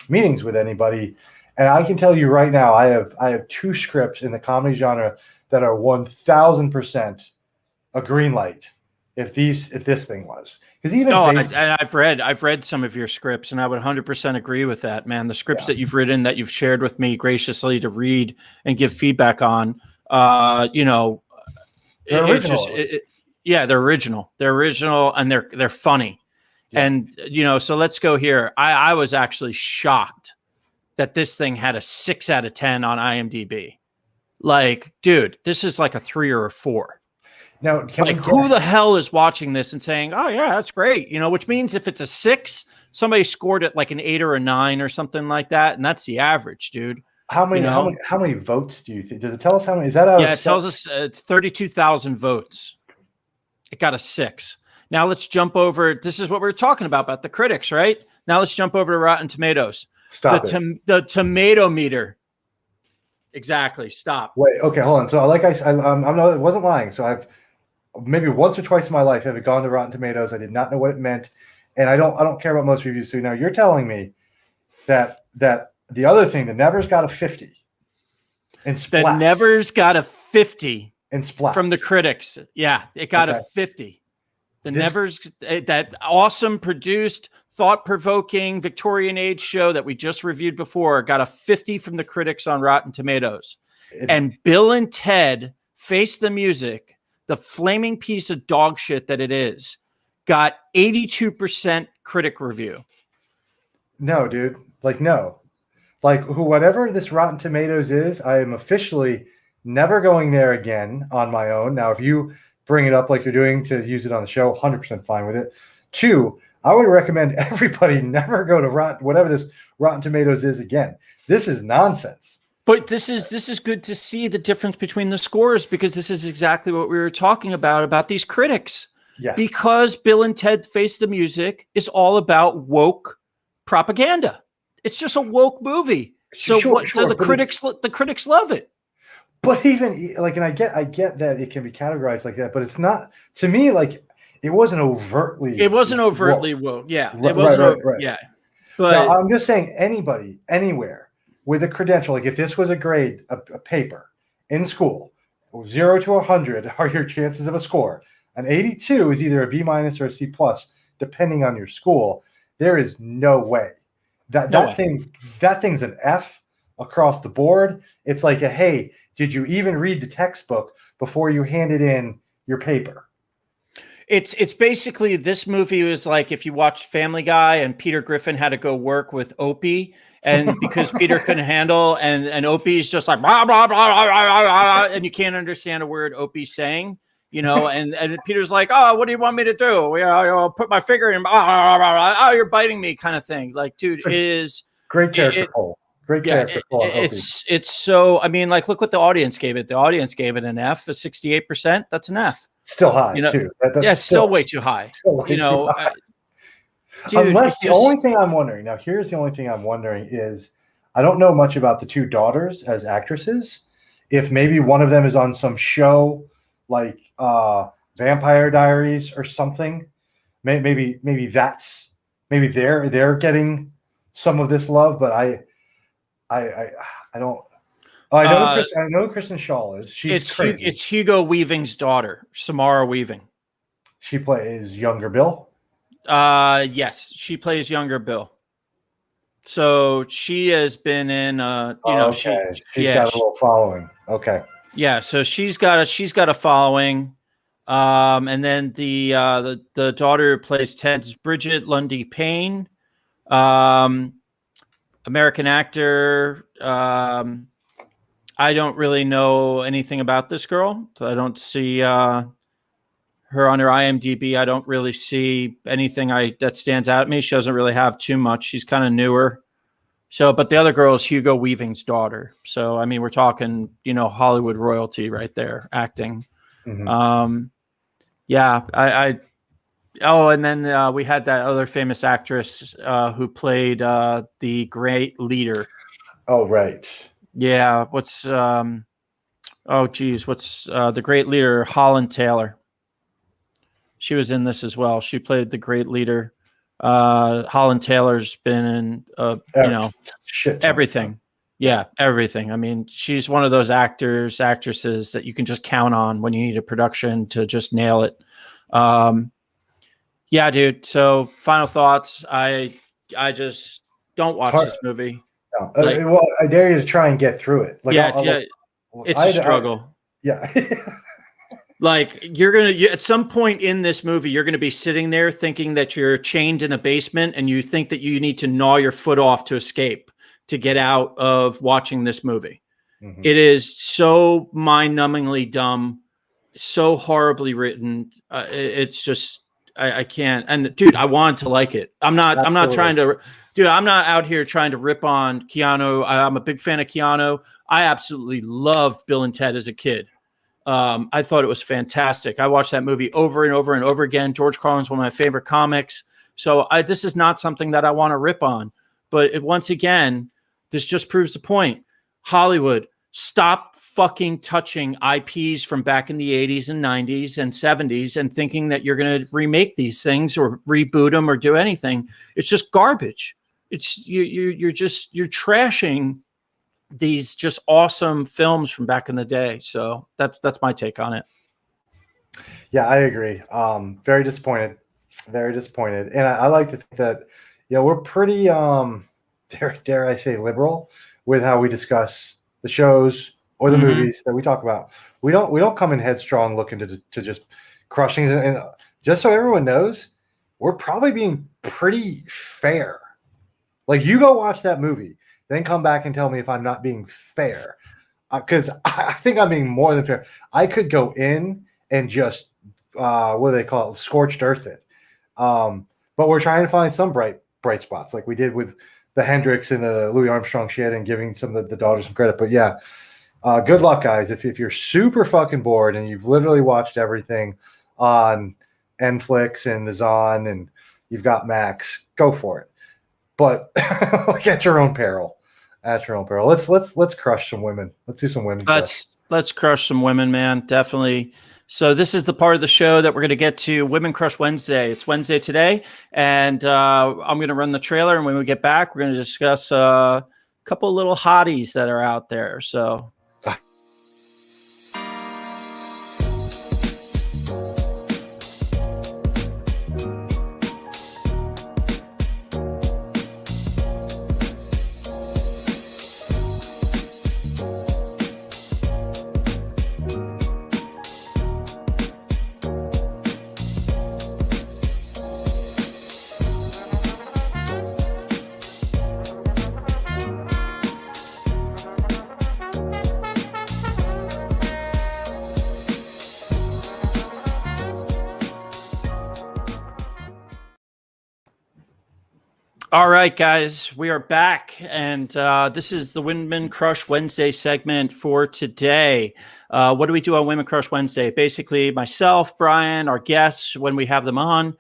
B: meetings with anybody. And I can tell you right now, I have two scripts in the comedy genre that are 1000% a green light. If this thing was, because even
A: I've read some of your scripts, and I would 100% agree with that, man. The scripts that you've written, that you've shared with me graciously to read and give feedback on, you know,
B: they're original.
A: They're original. They're original, and they're funny. Yeah. And you know, so let's go here. I was actually shocked that this thing had a 6 out of 10 on IMDb. Like, dude, this is like a 3 or a 4.
B: Now,
A: like, who the hell is watching this and saying, "Oh yeah, that's great"? You know, which means if it's a 6, somebody scored it like an 8 or a 9 or something like that, and that's the average, dude.
B: How many votes do you think? Does it tell us how many? Is that
A: it tells us 32,000 votes. It got a 6. Now let's jump over. This is what we were talking about the critics, right? Now let's jump over to Rotten Tomatoes. The tomato meter. Exactly. Stop.
B: Wait. Okay. Hold on. So, like I'm not. It wasn't lying. So I've maybe once or twice in my life have gone to Rotten Tomatoes. I did not know what it meant, and I don't care about most reviews. So now you're telling me that the other thing, the Nevers got a 50, and
A: the Nevers got a 50
B: and splat
A: from the critics. Yeah, it got a 50. The Nevers, that awesome produced, thought-provoking Victorian age show that we just reviewed before, got a 50 from the critics on Rotten Tomatoes. And Bill and Ted Face the Music, the flaming piece of dog shit that it is, got 82% critic review.
B: No, dude. Like, no. Like, whatever this Rotten Tomatoes is, I am officially never going there again on my own. Now, if you bring it up like you're doing to use it on the show, 100% fine with it. 2, I would recommend everybody never go to whatever this Rotten Tomatoes is again. This is nonsense.
A: But this is good to see the difference between the scores, because this is exactly what we were talking about these critics.
B: Yeah.
A: Because Bill and Ted Face the Music is all about woke propaganda. It's just a woke movie. So the critics love it.
B: But even like, and I get that it can be categorized like that, but it's not, to me, like, it wasn't overtly
A: woke. Yeah.
B: Right.
A: Yeah. But
B: now, I'm just saying, anybody, anywhere with a credential, like if this was a grade, a paper in school, 0 to 100 are your chances of a score. An 82 is either a B- or a C+, depending on your school. There is no way that thing's an F across the board. It's like a, hey, did you even read the textbook before you handed in your paper?
A: It's basically, this movie was like if you watched Family Guy and Peter Griffin had to go work with Opie, and because Peter couldn't handle, and Opie's just like blah, blah, blah, blah, blah, blah, and you can't understand a word Opie's saying, you know, and Peter's like, oh, what do you want me to do? You know, I'll put my finger in, blah, blah, blah, blah, oh, you're biting me, kind of thing. Like, dude, it is
B: great character pull. Great character pull.
A: It's so, I mean, like, look what the audience gave it. The audience gave it an F, a 68%. That's an F.
B: Still high,
A: you know,
B: too.
A: It's still way too high. Dude,
B: unless the only thing I'm wondering, now here's the only thing I'm wondering is, I don't know much about the two daughters as actresses. If maybe one of them is on some show like Vampire Diaries or something, maybe they're getting some of this love, but I don't. Oh, I know. I know who Kristen Shaw is. She's crazy.
A: It's Hugo Weaving's daughter, Samara Weaving.
B: She plays younger Bill.
A: Yes, she plays younger Bill. So she has been in.
B: She's got a little following. Okay.
A: Yeah, so she's got a following. And then the daughter who plays Ted's Bridget Lundy Payne, American actor. I don't really know anything about this girl. So I don't see her on her IMDb. I don't really see anything that stands out at me. She doesn't really have too much. She's kind of newer. So, but the other girl is Hugo Weaving's daughter. So, I mean, we're talking, Hollywood royalty right there, acting. Mm-hmm. Yeah, and then we had that other famous actress who played the great leader.
B: Oh, right.
A: Yeah. What's the great leader? Holland Taylor. She was in this as well. She played the great leader. Holland Taylor's been in, everything. Yeah, everything. I mean, she's one of those actresses that you can just count on when you need a production to just nail it. Yeah, dude. So, final thoughts. I just don't watch this movie.
B: No. Well, I dare you to try and get through it.
A: It's a struggle.
B: Yeah.
A: Like at some point in this movie, you're going to be sitting there thinking that you're chained in a basement and you think that you need to gnaw your foot off to escape, to get out of watching this movie. Mm-hmm. It is so mind-numbingly dumb, so horribly written. It's just, I can't. And dude, I want to like it. I'm not trying to, dude, I'm not out here trying to rip on Keanu. I'm a big fan of Keanu. I absolutely loved Bill and Ted as a kid. I thought it was fantastic. I watched that movie over and over and over again. George Carlin's one of my favorite comics. So this is not something that I want to rip on. But once again, this just proves the point. Hollywood, stop fucking touching IPs from back in the 80s and 90s and 70s and thinking that you're going to remake these things or reboot them or do anything. It's just garbage. It's you're trashing these just awesome films from back in the day. So that's my take on it.
B: Yeah, I agree. Very disappointed. And I like to think that, we're pretty, dare I say, liberal with how we discuss the shows or the movies that we talk about. We don't come in headstrong looking to just crush things. And just so everyone knows, we're probably being pretty fair. Like, you go watch that movie, then come back and tell me if I'm not being fair. Because I think I'm being more than fair. I could go in and just, what do they call it? Scorched earth it. But we're trying to find some bright spots, like we did with the Hendrix and the Louis Armstrong shit and giving some of the daughters some credit. But yeah, good luck, guys. If you're super fucking bored and you've literally watched everything on Netflix and the Zon and you've got Max, go for it. But at your own peril. Let's crush some women. Let's do some women.
A: Let's crush some women, man. Definitely. So this is the part of the show that we're going to get to, Women Crush Wednesday. It's Wednesday today, and I'm going to run the trailer. And when we get back, we're going to discuss a couple little hotties that are out there. So. All right, guys, we are back, and this is the Women Crush Wednesday segment for today. What do we do on Women Crush Wednesday? Basically, myself, Brian, our guests, when we have them on,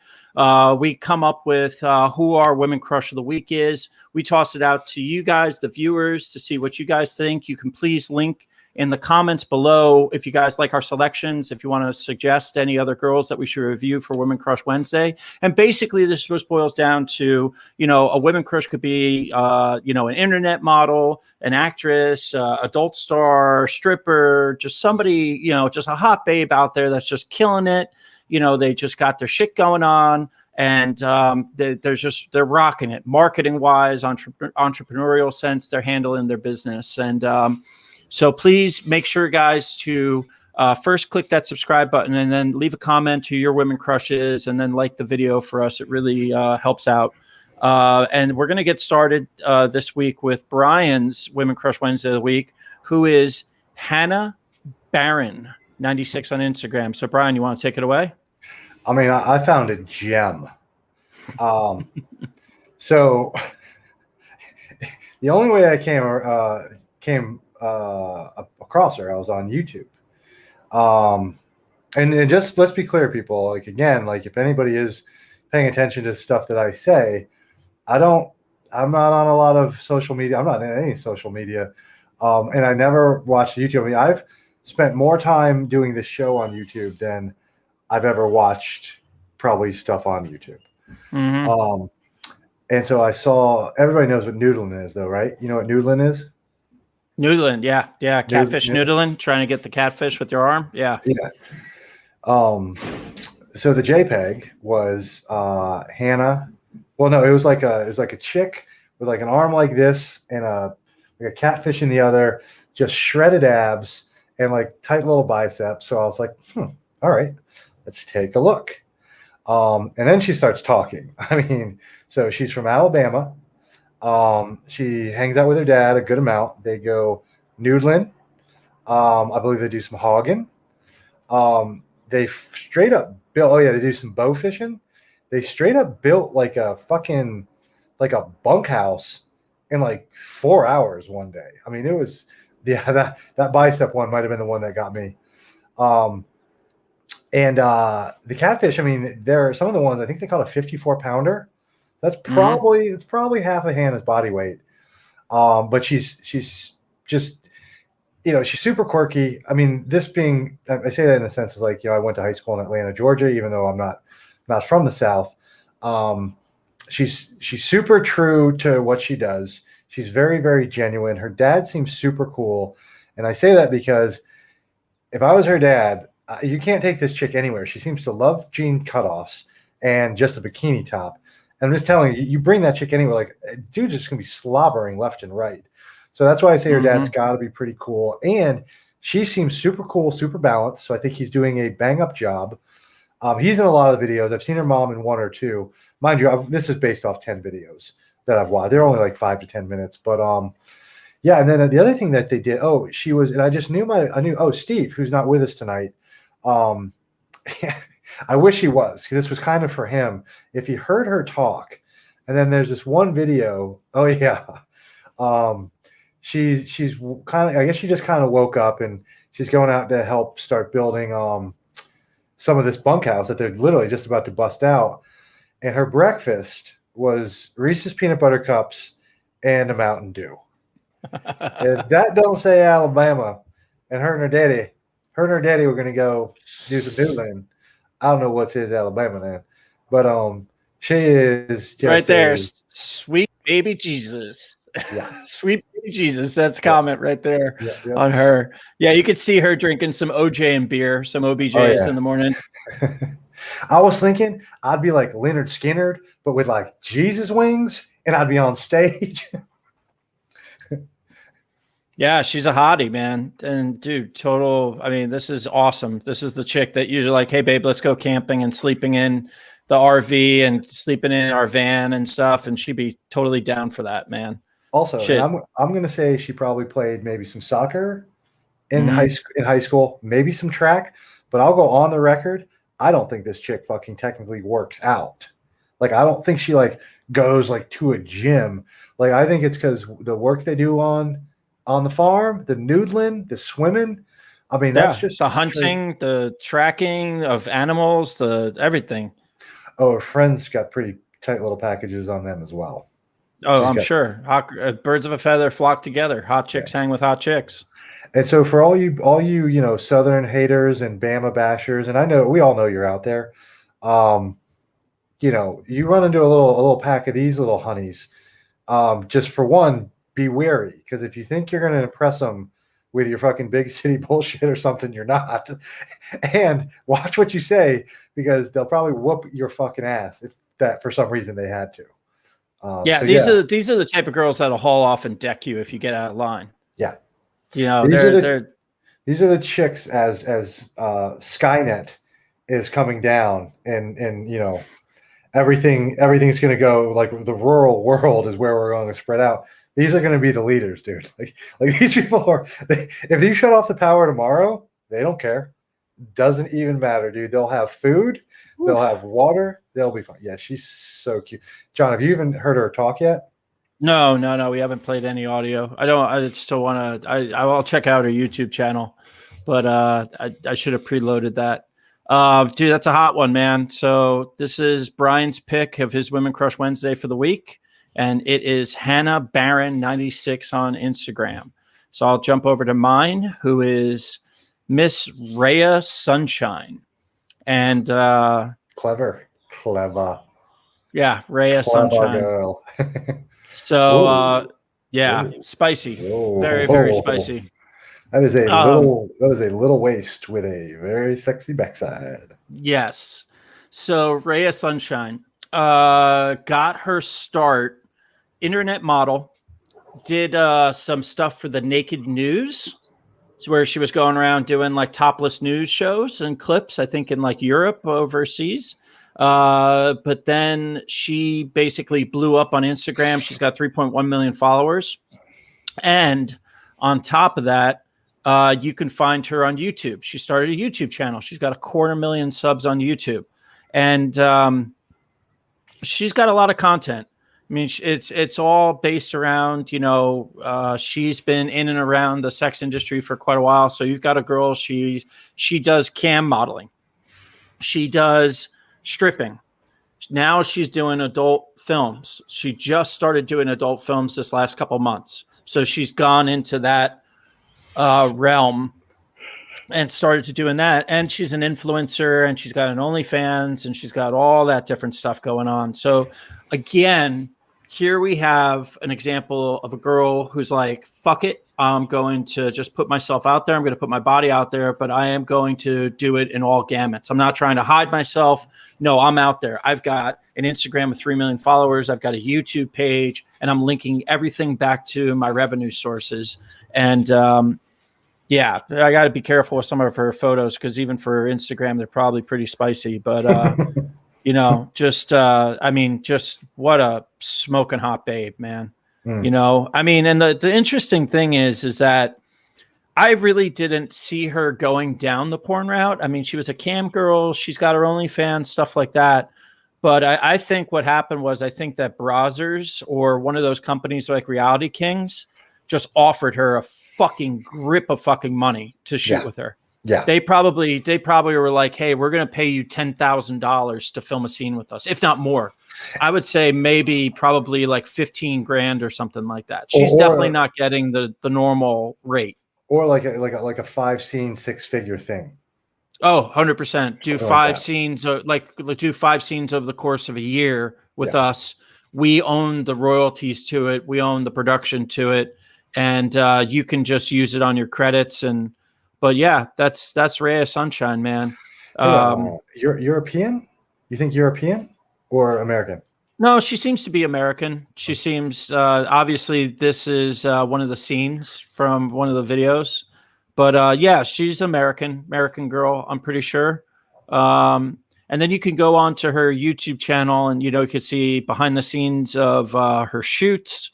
A: we come up with who our Women Crush of the Week is. We toss it out to you guys, the viewers, to see what you guys think. You can please link in the comments below if you guys like our selections, if you want to suggest any other girls that we should review for Women Crush Wednesday. And basically, this just boils down to, a women crush could be, an internet model, an actress, adult star, stripper, just somebody, just a hot babe out there that's just killing it. They just got their shit going on. And they're rocking it, marketing wise, entrepreneurial sense. They're handling their business, and so please make sure, guys, to first click that subscribe button, and then leave a comment to your women crushes, and then like the video for us. It really helps out. And we're gonna get started this week with Brian's Women Crush Wednesday of the week, who is Hannah Barron 96 on Instagram. So Brian, you want to take it away?
B: I mean, I found a gem. So the only way I came across her, I was on YouTube. And just let's be clear, people. Like, again, like if anybody is paying attention to stuff that I say, I'm not on a lot of social media. I'm not in any social media, and I never watched YouTube. I mean, I've spent more time doing this show on YouTube than I've ever watched probably stuff on YouTube. Mm-hmm. And so I saw, everybody knows what noodling is though, right? You know what noodling is?
A: Noodling, yeah. Catfish noodling, trying to get the catfish with your arm. Yeah.
B: So the JPEG was Hannah. Well, no, it was like a chick with like an arm like this and a catfish in the other, just shredded abs and like tight little biceps. So I was like, all right, let's take a look. And then she starts talking. I mean, so she's from Alabama. She hangs out with her dad a good amount. They go noodling. I believe they do some hogging. They straight up built. Oh yeah, they do some bow fishing. They straight up built like a bunkhouse in like 4 hours one day. I mean, it was that bicep one might have been the one that got me. And the catfish, I mean, there are some of the ones, I think they call it a 54-pounder. That's probably it's probably half of Hannah's body weight. But she's just, she's super quirky. I mean, this being, I say that in a sense is like, I went to high school in Atlanta, Georgia, even though I'm not from the South. She's super true to what she does. She's very, very genuine. Her dad seems super cool. And I say that because if I was her dad, you can't take this chick anywhere. She seems to love jean cutoffs and just a bikini top. And I'm just telling you, you bring that chick anywhere, like, dude's just going to be slobbering left and right. So that's why I say her dad's got to be pretty cool. And she seems super cool, super balanced. So I think he's doing a bang-up job. He's in a lot of the videos. I've seen her mom in one or two. Mind you, this is based off 10 videos that I've watched. They're only like 5 to 10 minutes. But yeah, and then the other thing that they did, she was, and I knew Steve, who's not with us tonight. I wish he was, because this was kind of for him. If he heard her talk, and then there's this one video. Oh yeah, she's kind of. I guess she just kind of woke up and she's going out to help start building some of this bunkhouse that they're literally just about to bust out. And her breakfast was Reese's peanut butter cups and a Mountain Dew. If that don't say Alabama, and her and her daddy were going to go do some noodling. I don't know what's his Alabama then, but she is just
A: right there. Sweet baby Jesus.
B: Yeah.
A: Sweet baby Jesus. That's a comment right there on her. Yeah, you could see her drinking some OJ and beer, some OBJs in the morning.
B: I was thinking I'd be like Leonard Skinner, but with like Jesus wings, and I'd be on stage.
A: Yeah, she's a hottie, man. And dude, total. I mean, this is awesome. This is the chick that you're like, hey, babe, let's go camping and sleeping in the RV and sleeping in our van and stuff. And she'd be totally down for that, man.
B: Also, I'm going to say she probably played maybe some soccer in high school, maybe some track. But I'll go on the record. I don't think this chick fucking technically works out. Like, I don't think she like goes like to a gym. Like, I think it's because the work they do on the farm, the noodling, the swimming. I mean, that's just
A: the hunting, the tracking of animals, the everything.
B: Oh, her friends got pretty tight little packages on them as well.
A: Oh, I'm sure. Birds of a feather flock together. Hot chicks hang with hot chicks.
B: And so for all you Southern haters and Bama bashers, and I know we all know you're out there. You run into a little pack of these little honeys. Just for one, be wary, because if you think you're going to impress them with your fucking big city bullshit or something, you're not. And watch what you say, because they'll probably whoop your fucking ass if that for some reason they had to.
A: These are the type of girls that'll haul off and deck you if you get out of line.
B: Yeah,
A: these
B: are the chicks as Skynet is coming down, and everything's going to go, like the rural world is where we're going to spread out. These are going to be the leaders, dude. Like these people if you shut off the power tomorrow, they don't care. Doesn't even matter, dude. They'll have food. They'll have water. They'll be fine. Yeah, she's so cute. John, have you even heard her talk yet?
A: No. We haven't played any audio. I still want to. I'll check out her YouTube channel, but I should have preloaded that. Dude, that's a hot one, man. So this is Brian's pick of his Women Crush Wednesday for the week, and it is Hannah Barron 96 on Instagram. So I'll jump over to mine, who is Miss Rhea Sunshine, and
B: clever.
A: Yeah, Rhea Sunshine.
B: Girl.
A: So spicy, very, very spicy.
B: That is a little waist with a very sexy backside.
A: Yes. So Rhea Sunshine got her start, internet model, did some stuff for the Naked News, where she was going around doing like topless news shows and clips, I think in like Europe, overseas. But then she basically blew up on Instagram. She's got 3.1 million followers. And on top of that, you can find her on YouTube. She started a YouTube channel. She's got 250,000 subs on YouTube. And she's got a lot of content. I mean, it's all based around, she's been in and around the sex industry for quite a while. So you've got a girl, she does cam modeling. She does stripping. Now she's doing adult films. She just started doing adult films this last couple months. So she's gone into that realm and started to doing that. And she's an influencer, and she's got an OnlyFans, and she's got all that different stuff going on. So again, here we have an example of a girl who's like, fuck it. I'm going to just put myself out there. I'm going to put my body out there, but I am going to do it in all gamuts. I'm not trying to hide myself. No, I'm out there. I've got an Instagram with 3 million followers. I've got a YouTube page, and I'm linking everything back to my revenue sources. And I got to be careful with some of her photos, because even for Instagram, they're probably pretty spicy. But just what a smoking hot babe, man. And the interesting thing is that I really didn't see her going down the porn route. I mean, she was a cam girl. She's got her OnlyFans, stuff like that. But I think what happened was, I think that Brazzers, or one of those companies like Reality Kings, just offered her a fucking grip of fucking money to shoot with her.
B: Yeah.
A: They probably were like, hey, we're going to pay you $10,000 to film a scene with us, if not more. I would say probably like 15 grand or something like that. She's definitely not getting the normal rate. Or
B: like a 5-scene 6-figure thing.
A: Oh, 100%. Do 5 scenes, do 5 scenes over the course of a year with us. We own the royalties to it. We own the production to it. And you can just use it on your credits. But yeah, that's Rhea Sunshine, man.
B: European? You think European or American?
A: No, she seems to be American. She seems, obviously this is one of the scenes from one of the videos, but she's American girl, I'm pretty sure. And then you can go on to her YouTube channel, and, you can see behind the scenes of her shoots.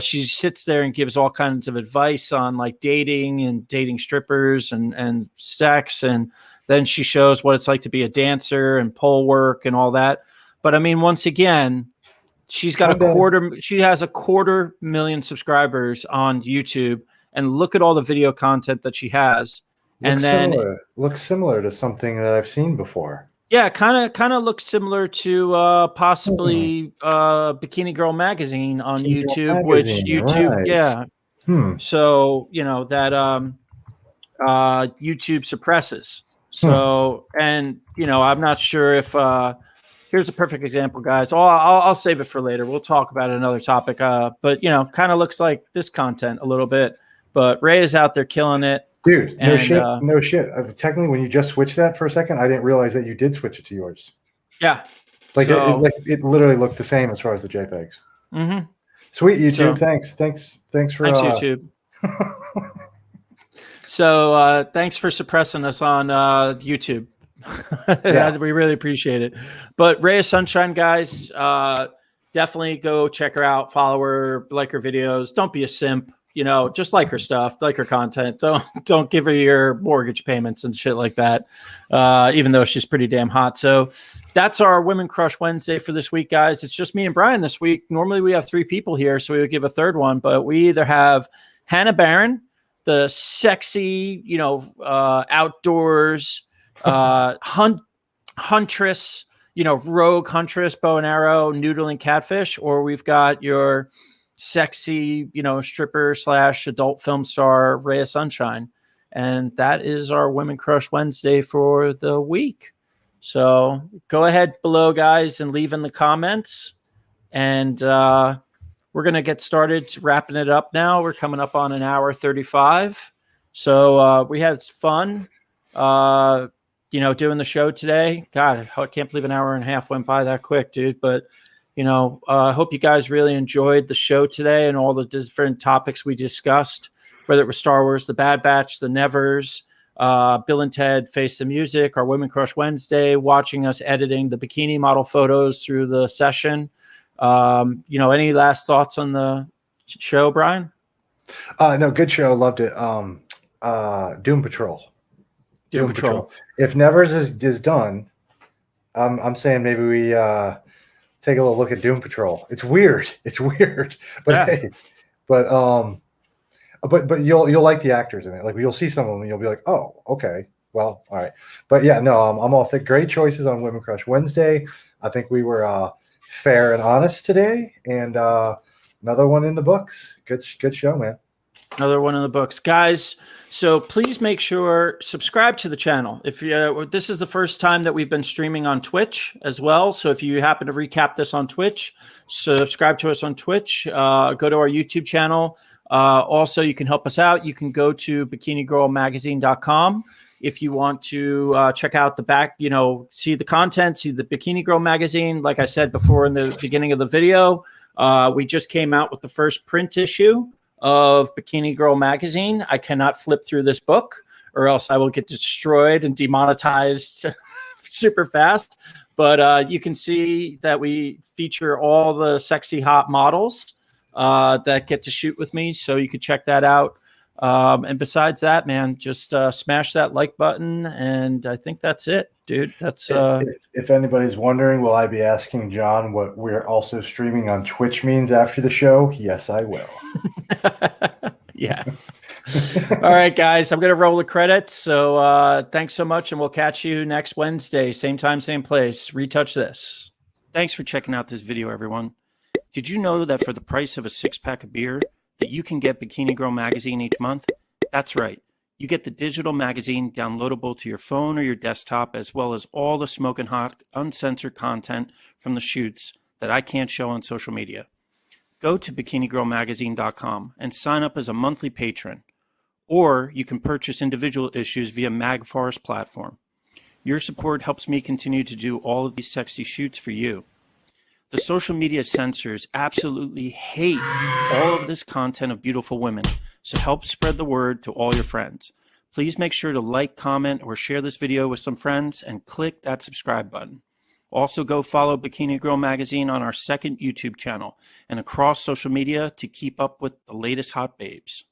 A: She sits there and gives all kinds of advice on like dating and dating strippers and sex. And then she shows what it's like to be a dancer and pole work and all that. But I mean, once again, she has 250,000 subscribers on YouTube, and look at all the video content that she has.
B: Looks similar to something that I've seen before.
A: Yeah, kind of looks similar to possibly Bikini Girl magazine on YouTube, right. So, that YouTube suppresses. So, and, I'm not sure if, here's a perfect example, guys. I'll save it for later. We'll talk about another topic. But, kind of looks like this content a little bit. But Ray is out there killing it.
B: Dude, no shit. Technically, when you just switched that for a second, I didn't realize that you did switch it to yours.
A: Yeah.
B: Like, it literally looked the same as far as the JPEGs.
A: Mm-hmm.
B: Sweet, YouTube. Thanks for
A: YouTube. So thanks for suppressing us on YouTube. Yeah. We really appreciate it. But Ray of Sunshine, guys, definitely go check her out, follow her, like her videos. Don't be a simp. Just like her stuff, like her content. Don't give her your mortgage payments and shit like that, even though she's pretty damn hot. So that's our Women Crush Wednesday for this week, guys. It's just me and Brian this week. Normally we have 3 people here, so we would give a third one, but we either have Hannah Barron, the sexy, outdoors huntress, rogue huntress, bow and arrow, noodling catfish, or we've got your sexy, stripper / adult film star, Ray of Sunshine. And that is our Women Crush Wednesday for the week. So go ahead below, guys, and leave in the comments. And we're going to get started wrapping it up now. We're coming up on an hour 35. So we had fun, doing the show today. God, I can't believe an hour and a half went by that quick, dude. But I hope you guys really enjoyed the show today and all the different topics we discussed, whether it was Star Wars, The Bad Batch, The Nevers, Bill and Ted Face the Music, our Women Crush Wednesday, watching us editing the bikini model photos through the session. Any last thoughts on the show, Brian?
B: No, good show. Loved it. Doom Patrol. Doom Patrol. If Nevers is done, I'm saying maybe we take a little look at Doom Patrol. It's weird. But
A: yeah.
B: Hey, but you'll like the actors in it. Like, you'll see some of them and you'll be like, oh, okay, well, all right. But yeah, no, I'm all set. Great choices on Women Crush Wednesday. I think we were fair and honest today, and another one in the books. Good show, man.
A: Another one in the books, guys. So please make sure subscribe to the channel. If this is the first time that we've been streaming on Twitch as well, so if you happen to recap this on Twitch, subscribe to us on Twitch. Go to our YouTube channel. Also, you can help us out. You can go to bikinigirlmagazine.com if you want to check out the back. See the content, see the Bikini Girl magazine. Like I said before in the beginning of the video, we just came out with the first print issue of Bikini Girl magazine. I cannot flip through this book or else I will get destroyed and demonetized super fast. But you can see that we feature all the sexy hot models that get to shoot with me. So you could check that out. And besides that, man, just smash that like button. And I think that's it, dude. That's
B: if anybody's wondering, will I be asking John what we're also streaming on Twitch means after the show? Yes, I will.
A: Yeah. All right, guys, I'm going to roll the credits. So thanks so much. And we'll catch you next Wednesday. Same time, same place. Retouch this. Thanks for checking out this video, everyone. Did you know that for the price of a 6-pack of beer, that you can get Bikini Girl magazine each month? That's right. You get the digital magazine downloadable to your phone or your desktop, as well as all the smoking hot, uncensored content from the shoots that I can't show on social media. Go to bikinigirlmagazine.com and sign up as a monthly patron, or you can purchase individual issues via MagForest platform. Your support helps me continue to do all of these sexy shoots for you. The social media censors absolutely hate all of this content of beautiful women, so help spread the word to all your friends. Please make sure to like, comment, or share this video with some friends and click that subscribe button. Also, go follow Bikini Girl Magazine on our second YouTube channel and across social media to keep up with the latest hot babes.